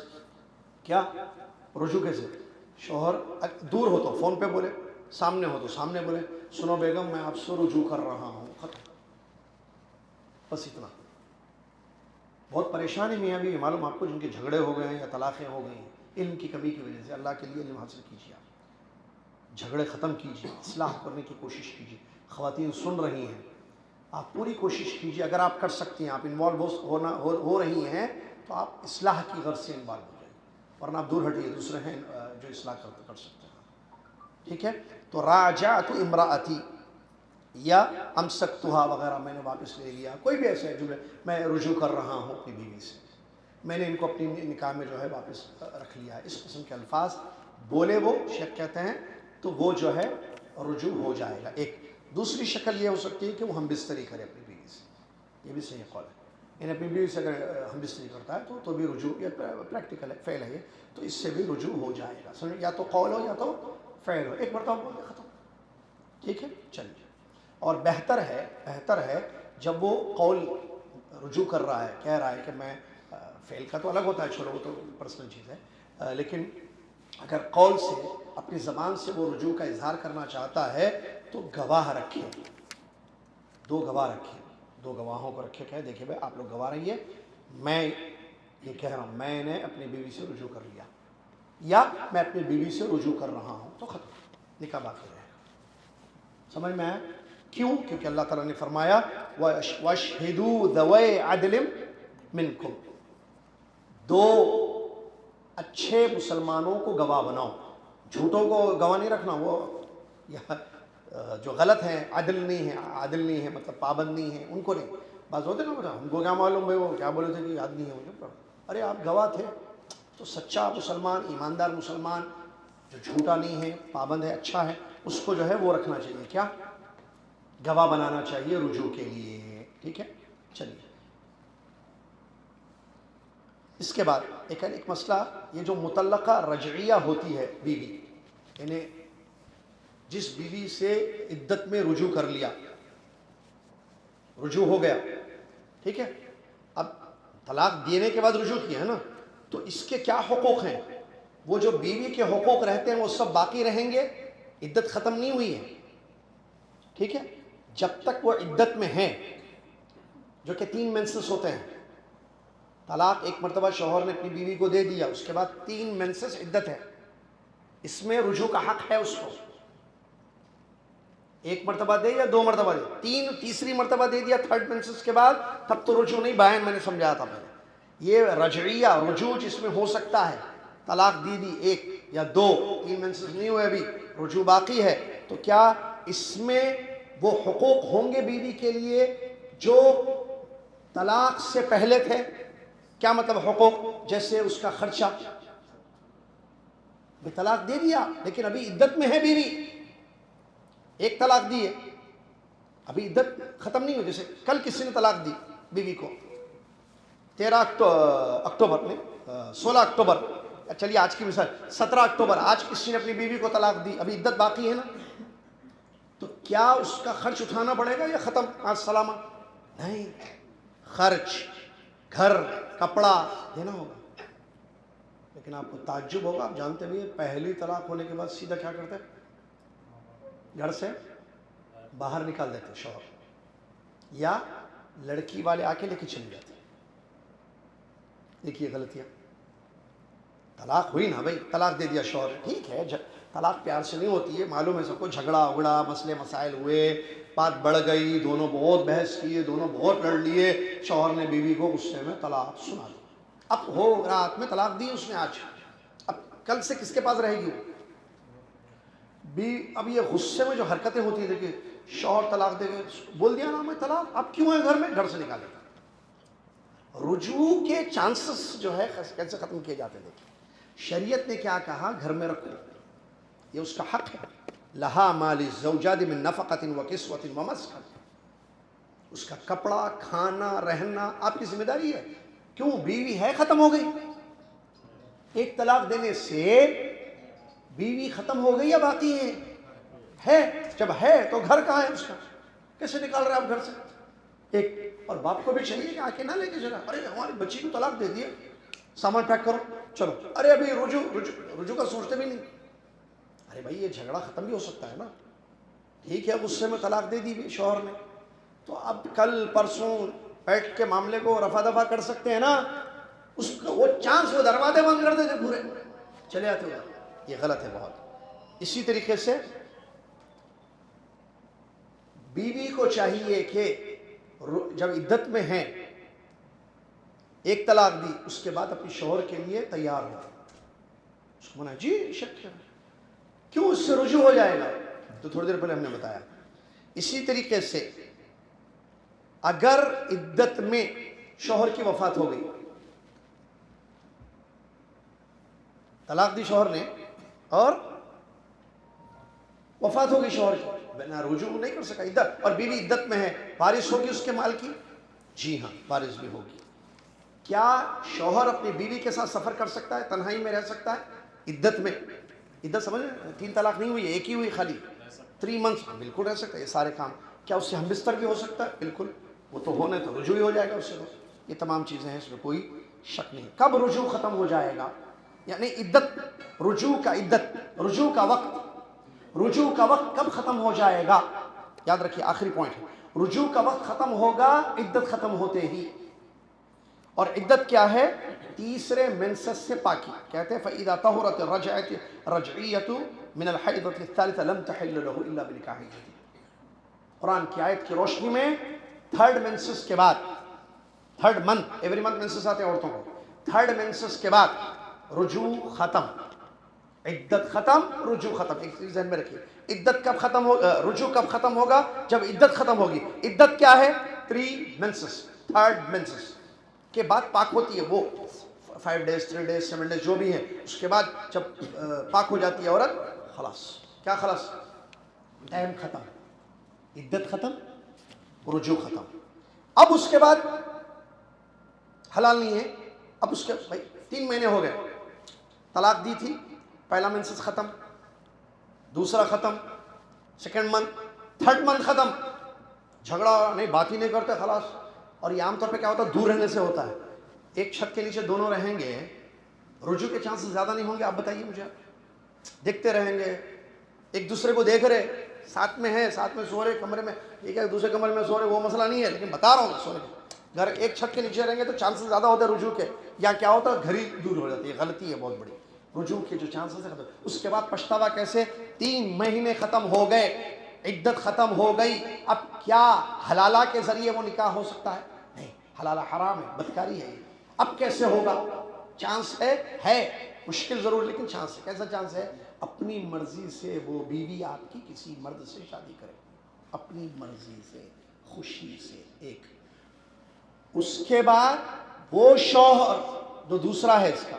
کیا رجوع کیسے؟ شوہر دور ہو تو فون پہ بولے، سامنے ہو تو سامنے بولے، سنو بیگم میں آپ سے رجوع کر رہا ہوں، ختم۔ بس اتنا. بہت پریشان ہے میاں بیوی معلوم آپ کو جن کے جھگڑے ہو گئے ہیں یا طلاقیں ہو گئی ہیں علم کی کمی کی وجہ سے. اللہ کے لیے علم حاصل کیجیے, آپ جھگڑے ختم کیجیے, اصلاح کرنے کی کوشش کیجیے. خواتین سن رہی ہیں, آپ پوری کوشش کیجیے, اگر آپ کر سکتی ہیں, آپ انوالو ہو رہی ہیں تو آپ اصلاح کی غرض سے انوالو ہو جائیں, ورنہ آپ دور ہٹیے, دوسرے ہیں جو اصلاح کر سکتے ہیں. ٹھیک ہے, تو راجعت امراتی یا امسکتها وغیرہ, میں نے واپس لے لیا, کوئی بھی ایسے جملے, میں رجوع کر رہا ہوں اپنی بیوی سے, میں نے ان کو اپنی نکاح میں جو ہے واپس رکھ لیا. اس قسم کے الفاظ بولے وہ شیخ کہتے ہیں تو وہ جو ہے رجوع ہو جائے گا. ایک دوسری شکل یہ ہو سکتی ہے کہ وہ ہم بستری کرے اپنی بیوی سے, یہ بھی صحیح قول ہے. یعنی اپنی بیوی سے اگر ہم بستری کرتا ہے تو بھی رجوع, یہ پریکٹیکل ہے, فعل ہے یہ, تو اس سے بھی رجوع ہو جائے گا. سمجھ, یا تو قول ہو یا تو فعل ہو, ایک مرتبہ بول دے ختم. ٹھیک ہے, چلیے. اور بہتر ہے جب وہ قول رجوع کر رہا ہے, کہہ رہا ہے کہ میں, فعل کا تو الگ ہوتا ہے, چھوڑو وہ تو پرسنل چیز ہے, لیکن اگر قول سے اپنی زبان سے وہ رجوع کا اظہار کرنا چاہتا ہے تو گواہ رکھے, 2 گواہ رکھے, 2 گواہوں کو رکھے, کہے دیکھیں بھائی آپ لوگ گواہ رہیے, میں یہ کہہ رہا ہوں میں نے اپنی بیوی سے رجوع کر لیا, یا میں اپنی بیوی سے رجوع کر رہا ہوں, تو ختم, نکاح باقی رہے گا. سمجھ میں آیا؟ کیوں؟ کیونکہ اللہ تعالیٰ نے فرمایا وَاشْهِدُوا ذَوَيْ عَدْلٍ مِّنْكُمْ, 2 اچھے مسلمانوں کو گواہ بناؤ, جھوٹوں کو گواہ نہیں رکھنا, وہ جو غلط ہیں, عادل نہیں ہے مطلب پابند نہیں ہے, ان کو نہیں. بس ہوتے نا, ہم کو کیا معلوم بھائی وہ کیا بولے تھے کہ یاد نہیں ہے مجھے. ارے آپ گواہ تھے, تو سچا مسلمان, ایماندار مسلمان جو جھوٹا نہیں ہے, پابند ہے, اچھا ہے, اس کو جو ہے وہ رکھنا چاہیے, کیا گواہ بنانا چاہیے رجوع کے لیے. ٹھیک ہے, چلیے. اس کے بعد ایک مسئلہ, یہ جو مطلقہ رجعیہ ہوتی ہے بیوی, یعنی جس بیوی سے عدت میں رجوع کر لیا, رجوع ہو گیا, ٹھیک ہے, اب طلاق دینے کے بعد رجوع کیا ہے نا, تو اس کے کیا حقوق ہیں؟ وہ جو بیوی کے حقوق رہتے ہیں وہ سب باقی رہیں گے, عدت ختم نہیں ہوئی ہے. ٹھیک ہے, جب تک وہ عدت میں ہیں, جو کہ 3 مینسس ہوتے ہیں. طلاق ایک مرتبہ شوہر نے اپنی بیوی کو دے دیا, اس کے بعد 3 مینسس عدت ہے, اس میں رجوع کا حق ہے اس کو. 1 مرتبہ دے یا 2 مرتبہ دے, تیسری مرتبہ دے دیا 3rd مینسس کے بعد, تب تو رجوع نہیں, بائن میں نے سمجھایا تھا پہلے. یہ رجعیہ رجوع جس میں ہو سکتا ہے, طلاق دی 1 یا 2, 3 مینسس نہیں ہوئے ابھی, رجوع باقی ہے, تو کیا اس میں وہ حقوق ہوں گے بیوی کے لیے جو طلاق سے پہلے تھے؟ کیا مطلب حقوق؟ جیسے اس کا خرچہ, طلاق دے دیا لیکن ابھی عدت میں ہے بیوی, 1 طلاق دی ہے, ابھی عدت ختم نہیں ہوئی. جیسے کل کسی نے طلاق دی بیوی کو 13 اکتوبر میں, 16 اکتوبر, چلیے آج کی مثال 17 اکتوبر, آج کسی نے اپنی بیوی کو طلاق دی, ابھی عدت باقی ہے نا, تو کیا اس کا خرچ اٹھانا پڑے گا یا ختم آج سلامہ؟ نہیں, خرچ, گھر, کپڑا دینا ہوگا. لیکن آپ کو تعجب ہوگا, آپ جانتے بھی ہیں پہلی طلاق ہونے کے بعد سیدھا کیا کرتے ہیں, گھر سے باہر نکال دیتے شوہر, یا لڑکی والے آ کے لے کے چلے جاتے. دیکھیے غلطیاں. طلاق ہوئی نا بھائی, طلاق دے دیا شوہر, ٹھیک ہے, طلاق پیار سے نہیں ہوتی ہے, معلوم ہے سب کو, جھگڑا اگڑا, مسئلے مسائل ہوئے, بات بڑھ گئی, دونوں بہت بحث کیے, دونوں بہت لڑ لیے, شوہر نے بیوی کو غصے میں طلاق سنا دی. اب ہو رات میں طلاق دی اس نے آج, اب کل سے کس کے پاس رہے گی وہ؟ اب یہ غصے میں جو حرکتیں ہوتی ہیں, دیکھیے شوہر طلاق دے گئے, بول دیا نا میں طلاق, اب کیوں ہے گھر میں, گھر سے نکالے. رجوع کے چانسز جو ہے کیسے ختم کیے جاتے ہیں. دیکھیے شریعت نے کیا کہا, گھر میں رکھو, یہ اس کا حق ہے. لہا ما للزوجات من نفقۃ وکسوۃ ومسکن, اس کا کپڑا, کھانا, رہنا آپ کی ذمہ داری ہے. کیوں؟ بیوی ہے, ختم ہو گئی. 1 طلاق دینے سے بیوی ختم ہو گئی یا باقی ہے؟ جب ہے تو گھر کہاں ہے اس کا, کیسے نکال رہے آپ گھر سے؟ اور باپ کو بھی چاہیے کہ آ کے نہ لے کے چلا, ارے ہماری بچی کو طلاق دے دیے, سامان پیک کرو چلو, ارے ابھی رجوع کا سوچتے بھی نہیں. ارے بھائی یہ جھگڑا ختم بھی ہو سکتا ہے نا, ٹھیک ہے غصے میں طلاق دے دی شوہر نے, تو اب کل پرسوں بیٹھ کے معاملے کو رفع دفع کر سکتے ہیں نا، اس کو وہ چانس وہ دروازے بند کر دیتے پورے، چلے آتے ہوئے. یہ غلط ہے بہت. اسی طریقے سے بیوی کو چاہیے کہ جب عدت میں ہیں، ایک طلاق دی، اس کے بعد اپنی شوہر کے لیے تیار ہو. اس کو منع جی شک ہے، کیوں اس سے رجوع ہو جائے گا، تو تھوڑی دیر پہلے ہم نے بتایا. اسی طریقے سے اگر عدت میں شوہر کی وفات ہو گئی، طلاق دی شوہر نے اور وفات ہو گئی شوہر کی، بنا رجوع نہیں کر سکا عدت، اور بیوی عدت میں ہے، وارث ہوگی اس کے مال کی؟ جی ہاں وارث بھی ہوگی. کیا شوہر اپنی بیوی کے ساتھ سفر کر سکتا ہے، تنہائی میں رہ سکتا ہے عدت میں؟ عدت سمجھ رہے ہیں، 3 طلاق نہیں ہوئی ہے، ایک ہی ہوئی خالی 3 months. بالکل رہ سکتا ہے یہ سارے کام. کیا اس سے ہم بستر بھی ہو سکتا ہے؟ بالکل. وہ تو ہونے تو رجوع ہی ہو جائے گا اس سے. تو یہ تمام چیزیں ہیں، اس میں کوئی شک نہیں. کب رجوع ختم ہو جائے گا، یعنی عدت، رجوع کا وقت کب ختم ہو جائے گا؟ یاد رکھیے آخری پوائنٹ ہے، رجوع کا وقت ختم ہوگا عدت ختم ہوتے ہی. اور عدت کیا ہے؟ تیسرے منسس سے پاکی. کہتے ہیں فَإِذَا طَهُرَتِ الرَّجْعِيَّةُ مِنَ الْحَيْضَةِ الثَّالِثَةِ لَمْ تَحِلُّ لَهُ إِلَّا بِنِكَاحٍ. قرآن کی آیت کی روشنی میں 3rd منسس کے بعد، 3rd month، ایوری منتھ منسس آتے ہیں عورتوں کو، 3rd منسس کے بعد رجوع ختم، عدت ختم، رجوع ختم. ایک چیز ذہن میں رکھیے، عدت کب ختم ہوگا، رجوع کب ختم ہوگا؟ جب عدت ختم ہوگی. عدت کیا ہے؟ 3 منسس، 3rd منسس کے بعد پاک ہوتی ہے. وہ 5 days 3 days 7 days جو بھی ہے، اس کے بعد جب پاک ہو جاتی ہے عورت، خلاص. کیا خلاص؟ ٹائم ختم، عدت ختم، رجوع ختم. اب اس کے بعد حلال نہیں ہے. اب اس کے بھائی 3 مہینے ہو گئے، طلاق دی تھی، پہلا منسس ختم، دوسرا ختم، 2nd month، 3rd month ختم. جھگڑا نہیں، بات ہی نہیں کرتے، خلاص. اور یہ عام طور پہ کیا ہوتا ہے؟ دور رہنے سے ہوتا ہے. ایک چھت کے نیچے دونوں رہیں گے، رجوع کے چانسز زیادہ نہیں ہوں گے؟ آپ بتائیے مجھے. دیکھتے رہیں گے، ایک دوسرے کو دیکھ رہے، ساتھ میں ہیں، ساتھ میں سو رہے کمرے میں، ایک ایک دوسرے کمرے میں سو رہے، وہ مسئلہ نہیں ہے، لیکن بتا رہا ہوں سونے کے گھر ایک چھت کے نیچے رہیں گے تو چانسز زیادہ ہوتے ہیں رجوع کے. یا کیا ہوتا ہے؟ گھر ہی دور ہو جاتی ہے. غلطی ہے بہت بڑی. رجوع کے جو چانسز ہیں، اس کے بعد پچھتاوا کیسے؟ 3 مہینے ختم ہو گئے، عدت ختم ہو گئی. اب کیا حلالہ کے ذریعے وہ نکاح ہو سکتا ہے؟ نہیں، حلالہ حرام ہے، بدکاری ہے. اب کیسے ہوگا؟ چانس ہے مشکل ضرور، لیکن چانس ہے. کیسا چانس ہے؟ اپنی مرضی سے وہ بیوی آپ کی کسی مرد سے شادی کرے، اپنی مرضی سے، خوشی سے. ایک اس کے بعد وہ شوہر جو دوسرا ہے اس کا،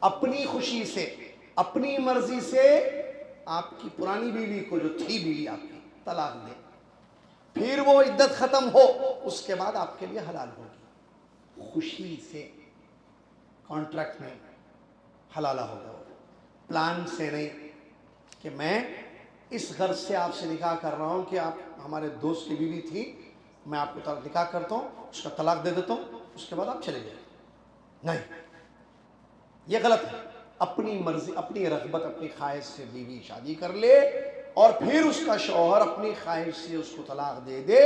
اپنی خوشی سے، اپنی مرضی سے آپ کی پرانی بیوی کو، جو تھی بیوی آپ کی، طلاق دے. پھر وہ عدت ختم ہو، اس کے بعد آپ کے لیے حلال ہوگی. خوشی سے، کانٹریکٹ نہیں، حلالہ ہوگا. پلان سے نہیں کہ میں اس غرض سے آپ سے نکاح کر رہا ہوں کہ آپ ہمارے دوست کی بیوی تھی، میں آپ کو نکاح کرتا ہوں، اس کا طلاق دے دیتا ہوں، اس کے بعد آپ چلے جائیں. نہیں، یہ غلط ہے. اپنی مرضی، اپنی رغبت، اپنی خواہش سے بیوی شادی کر لے، اور پھر اس کا شوہر اپنی خواہش سے اس کو طلاق دے دے،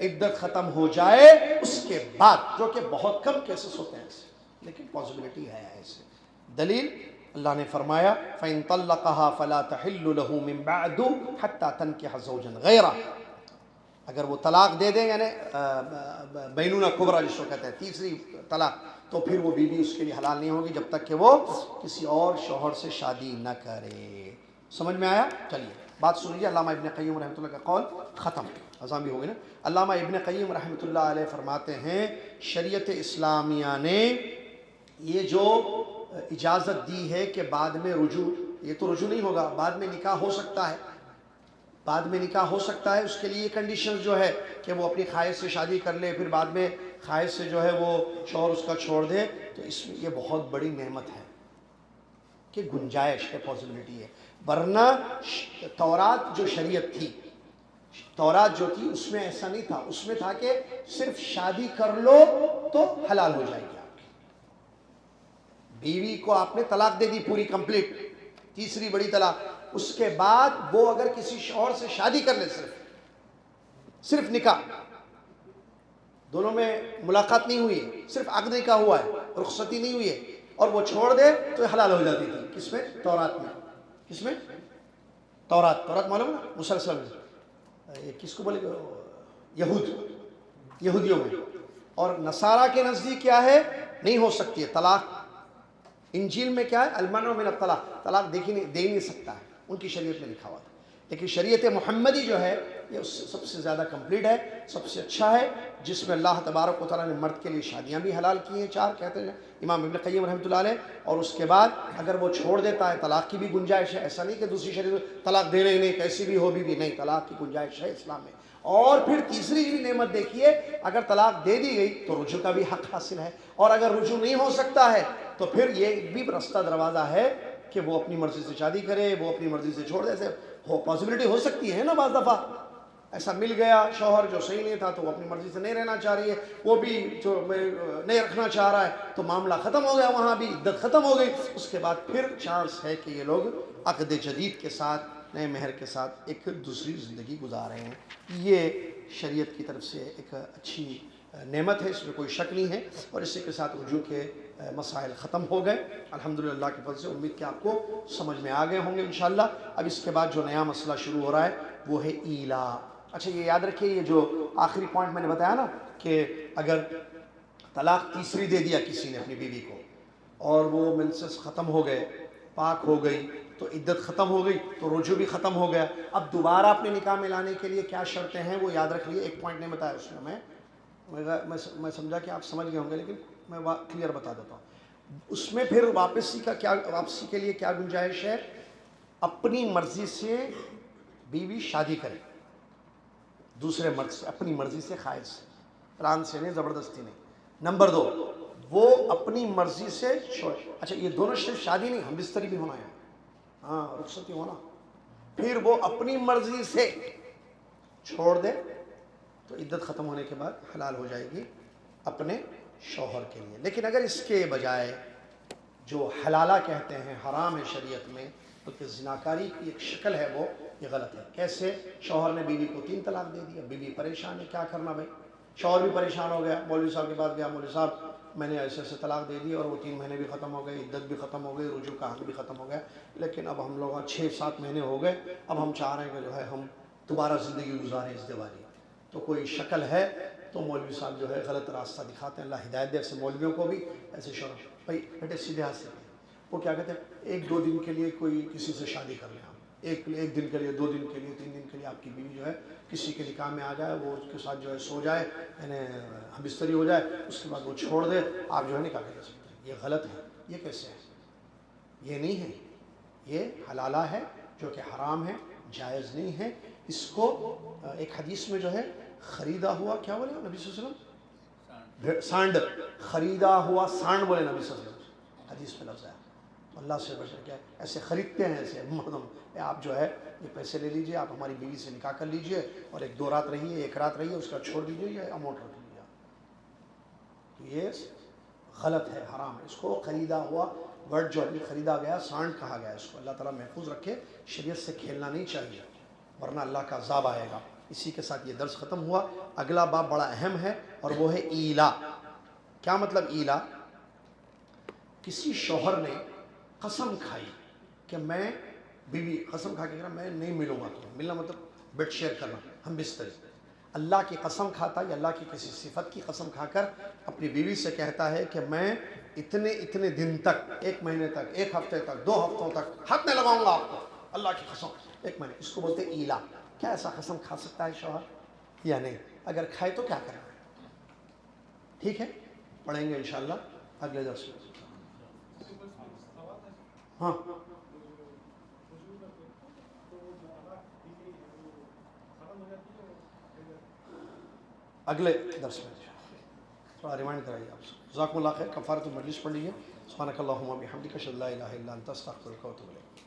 عدت ختم ہو جائے، اس کے بعد، جو کہ بہت کم کیسز ہوتے ہیں ایسے، لیکن پاسبلٹی ہے ایسے. دلیل اللہ نے فرمایا فَإِن طَلَّقَهَا فَلَا تَحِلُّ لَهُ مِن بَعْدُ حَتَّى تَنكِحَ زَوْجًا غَيْرَهُ. اگر وہ طلاق دے دیں، یعنی بینونہ کبریٰ جس کو کہتے ہیں، تیسری طلاق، تو پھر وہ بیوی اس کے لیے حلال نہیں ہوگی جب تک کہ وہ کسی اور شوہر سے شادی نہ کرے. سمجھ میں آیا؟ چلیے بات سنیے. علامہ ابن قیم رحمۃ اللہ کا قول ختم، اذان بھی ہو گئی نا. علامہ ابن قیم رحمۃ اللہ علیہ فرماتے ہیں شریعت اسلامیہ نے یہ جو اجازت دی ہے کہ بعد میں رجوع، یہ تو رجوع نہیں ہوگا، بعد میں نکاح ہو سکتا ہے، بعد میں نکاح ہو سکتا ہے. اس کے لیے کنڈیشن جو ہے کہ وہ اپنی خواہش سے شادی کر لے، پھر بعد میں خواہش سے جو ہے وہ شوہر اس کا چھوڑ دے. تو اس میں یہ بہت بڑی نعمت ہے کہ گنجائش ہے، پاسبلٹی ہے. ورنہ تورات جو شریعت تھی، تورات جو تھی، اس میں ایسا نہیں تھا. اس میں تھا کہ صرف شادی کر لو تو حلال ہو جائے گی آپ کی بیوی کو. آپ نے طلاق دے دی پوری کمپلیٹ، تیسری بڑی طلاق. اس کے بعد وہ اگر کسی شوہر سے شادی کر لے، صرف نکاح، دونوں میں ملاقات نہیں ہوئی ہے، صرف عقد نکاح ہوا ہے، رخصتی نہیں ہوئی ہے، اور وہ چھوڑ دے تو یہ حلال ہو جاتی تھی. کس میں؟ تورات میں. کس میں؟ تورات معلوم نا؟ مسلسل یہ کس کو بولے؟ یہودیوں میں. اور نصارہ کے نزدیک کیا ہے؟ نہیں ہو سکتی ہے طلاق. انجیل میں کیا ہے؟ المنع من الطلاق، طلاق دے ہی نہیں سکتا ہے، ان کی شریعت میں لکھا ہوا تھا. لیکن شریعت محمدی جو ہے یہ اس سے سب سے زیادہ کمپلیٹ ہے، سب سے اچھا ہے، جس میں اللہ تبارک و تعالیٰ نے مرد کے لیے شادیاں بھی حلال کی ہیں 4 کہتے ہیں امام ابن قیم رحمۃ اللہ علیہ. اور اس کے بعد اگر وہ چھوڑ دیتا ہے طلاق کی بھی گنجائش ہے. ایسا نہیں کہ دوسری شریعت طلاق دینے ہی نہیں، کیسی بھی ہو بھی نہیں، طلاق کی گنجائش ہے اسلام میں. اور پھر تیسری بھی نعمت دیکھیے، اگر طلاق دے دی گئی تو رجوع کا بھی حق حاصل ہے. اور اگر رجوع نہیں ہو سکتا ہے تو پھر یہ بھی رستہ دروازہ ہے کہ وہ اپنی مرضی سے شادی کرے، وہ اپنی مرضی سے چھوڑ دے. پاسبلٹی ہو سکتی ہے نا، بعض دفعہ ایسا مل گیا شوہر جو صحیح نہیں تھا تو وہ اپنی مرضی سے نہیں رہنا چاہ رہی ہے، وہ بھی جو نہیں رکھنا چاہ رہا ہے، تو معاملہ ختم ہو گیا، وہاں بھی عدت ختم ہو گئی. اس کے بعد پھر چانس ہے کہ یہ لوگ عقد جدید کے ساتھ، نئے مہر کے ساتھ ایک دوسری زندگی گزار رہے ہیں. یہ شریعت کی طرف سے ایک اچھی نعمت ہے، اس میں کوئی شک نہیں ہے. اور اسی کے ساتھ رجوع کے مسائل ختم ہو گئے الحمدللہ اللہ کے فضل سے. امید کہ آپ کو سمجھ میں آ گئے ہوں گے انشاءاللہ. اب اس کے بعد جو نیا مسئلہ شروع ہو رہا ہے وہ ہے ایلا. اچھا یہ یاد رکھیے، یہ جو آخری پوائنٹ میں نے بتایا نا کہ اگر طلاق تیسری دے دیا کسی نے اپنی بیوی کو اور وہ منسس ختم ہو گئے، پاک ہو گئی، تو عدت ختم ہو گئی تو رجوع بھی ختم ہو گیا. اب دوبارہ اپنے نکاح میں لانے کے لیے کیا شرطیں ہیں وہ یاد رکھ لیے. ایک پوائنٹ نہیں بتایا اس میں سمجھا کہ آپ سمجھ گئے ہوں گے، لیکن میں کلیئر بتا دیتا ہوں. اس میں پھر واپسی کے لیے کیا گنجائش ہے؟ اپنی مرضی سے بیوی شادی کرے دوسرے مرد سے، اپنی مرضی سے، خواہش سے، پلان سے نہیں، زبردستی نہیں. نمبر 2، وہ اپنی مرضی سے اچھا یہ دونوں صرف شادی نہیں، ہم بستری بھی ہونا ہے، ہاں رخصتی ہونا. پھر وہ اپنی مرضی سے چھوڑ دے تو عدت ختم ہونے کے بعد حلال ہو جائے گی اپنے شوہر کے لیے. لیکن اگر اس کے بجائے جو حلالہ کہتے ہیں حرام ہے شریعت میں، بلکہ زناکاری کی ایک شکل ہے، وہ یہ غلط ہے. کیسے؟ شوہر نے بیوی کو 3 طلاق دے دیا، بیوی پریشان ہے، کیا کرنا بھائی؟ شوہر بھی پریشان ہو گیا، مولوی صاحب کے پاس گیا، مولوی صاحب میں نے ایسے طلاق دے دی اور وہ 3 مہینے بھی ختم ہو گئے، عدت بھی ختم ہو گئی، رجوع کا حق بھی ختم ہو گیا، لیکن اب ہم لوگ 6-7 مہینے ہو گئے، اب ہم چاہ رہے ہیں کہ جو ہے ہم دوبارہ زندگی گزاریں ازدواجی. تو کوئی شکل ہے تو مولوی صاحب جو ہے غلط راستہ دکھاتے ہیں. اللہ ہدایت دے ایسے مولویوں کو بھی، ایسے شوہر. بھائی بیٹے سیدھے ہاتھ سے، وہ کیا کہتے ہیں 1-2 دن کے لیے کوئی کسی سے شادی کر لیں، آپ ایک دن کے لیے، 2 دن کے لیے، 3 دن کے لیے آپ کی بیوی جو ہے کسی کے نکاح میں آ جائے، وہ اس کے ساتھ جو ہے سو جائے، یعنی ہم بستری ہو جائے، اس کے بعد وہ چھوڑ دے، آپ جو ہے نکاح کر سکتے ہیں. یہ غلط ہے. یہ کیسے ہے؟ یہ نہیں ہے، یہ حلالہ ہے جو کہ حرام ہے، جائز نہیں ہے. اس کو ایک حدیث میں جو ہے خریدا ہوا، کیا بولے نبی صلی اللہ علیہ وسلم؟ سانڈ. خریدا ہوا سانڈ بولے نبی صلی اللہ علیہ وسلم، حدیث میں لفظ ہے. اللہ سے بچ کیا ایسے خریدتے ہیں ایسے مردم، آپ جو ہے یہ پیسے لے لیجئے، آپ ہماری بیوی سے نکاح کر لیجئے اور 1-2 رات رہیے، 1 رات رہیے، اس کا چھوڑ دیجئے، یہ اماؤنٹ رکھ لیجیے. تو یہ غلط ہے، حرام ہے. اس کو خریدا ہوا ورڈ جو ہے خریدا گیا، سانڈ کہا گیا. اس کو اللہ تعالیٰ محفوظ رکھے. شریعت سے کھیلنا نہیں چاہیے ورنہ اللہ کا عذاب آئے گا. اسی کے ساتھ یہ درس ختم ہوا. اگلا باب بڑا اہم ہے اور وہ ہے ایلا. کیا مطلب ایلا؟ کسی شوہر نے قسم کھائی کہ میں بیوی قسم کھا کے میں نہیں ملوں گا تو. ملنا مطلب بیڈ شیئر کرنا، ہم بستر. اللہ کی قسم کھاتا یا اللہ کی کسی صفت کی قسم کھا کر اپنی بیوی سے کہتا ہے کہ میں اتنے دن تک، 1 مہینے تک، 1 ہفتے تک، 2 ہفتوں تک ہاتھ نہیں لگاؤں گا آپ کو، اللہ کی قسم 1 مہینے. اس کو بولتے ایلا. کیا ایسا قسم کھا سکتا ہے شوہر یا نہیں؟ اگر کھائے تو کیا کریں؟ ٹھیک ہے، پڑھیں گے انشاءاللہ اگلے درس میں. ہاں اگلے درس میں تھوڑا ریمائنڈ کرائیے آپ سے. جزاکم اللہ خیر. کفارۃ المجلس پڑھ لیجیے. سبحانک اللہم و بحمدک اشہد ان لا الہ الا انت استغفرک و اتوب الیک.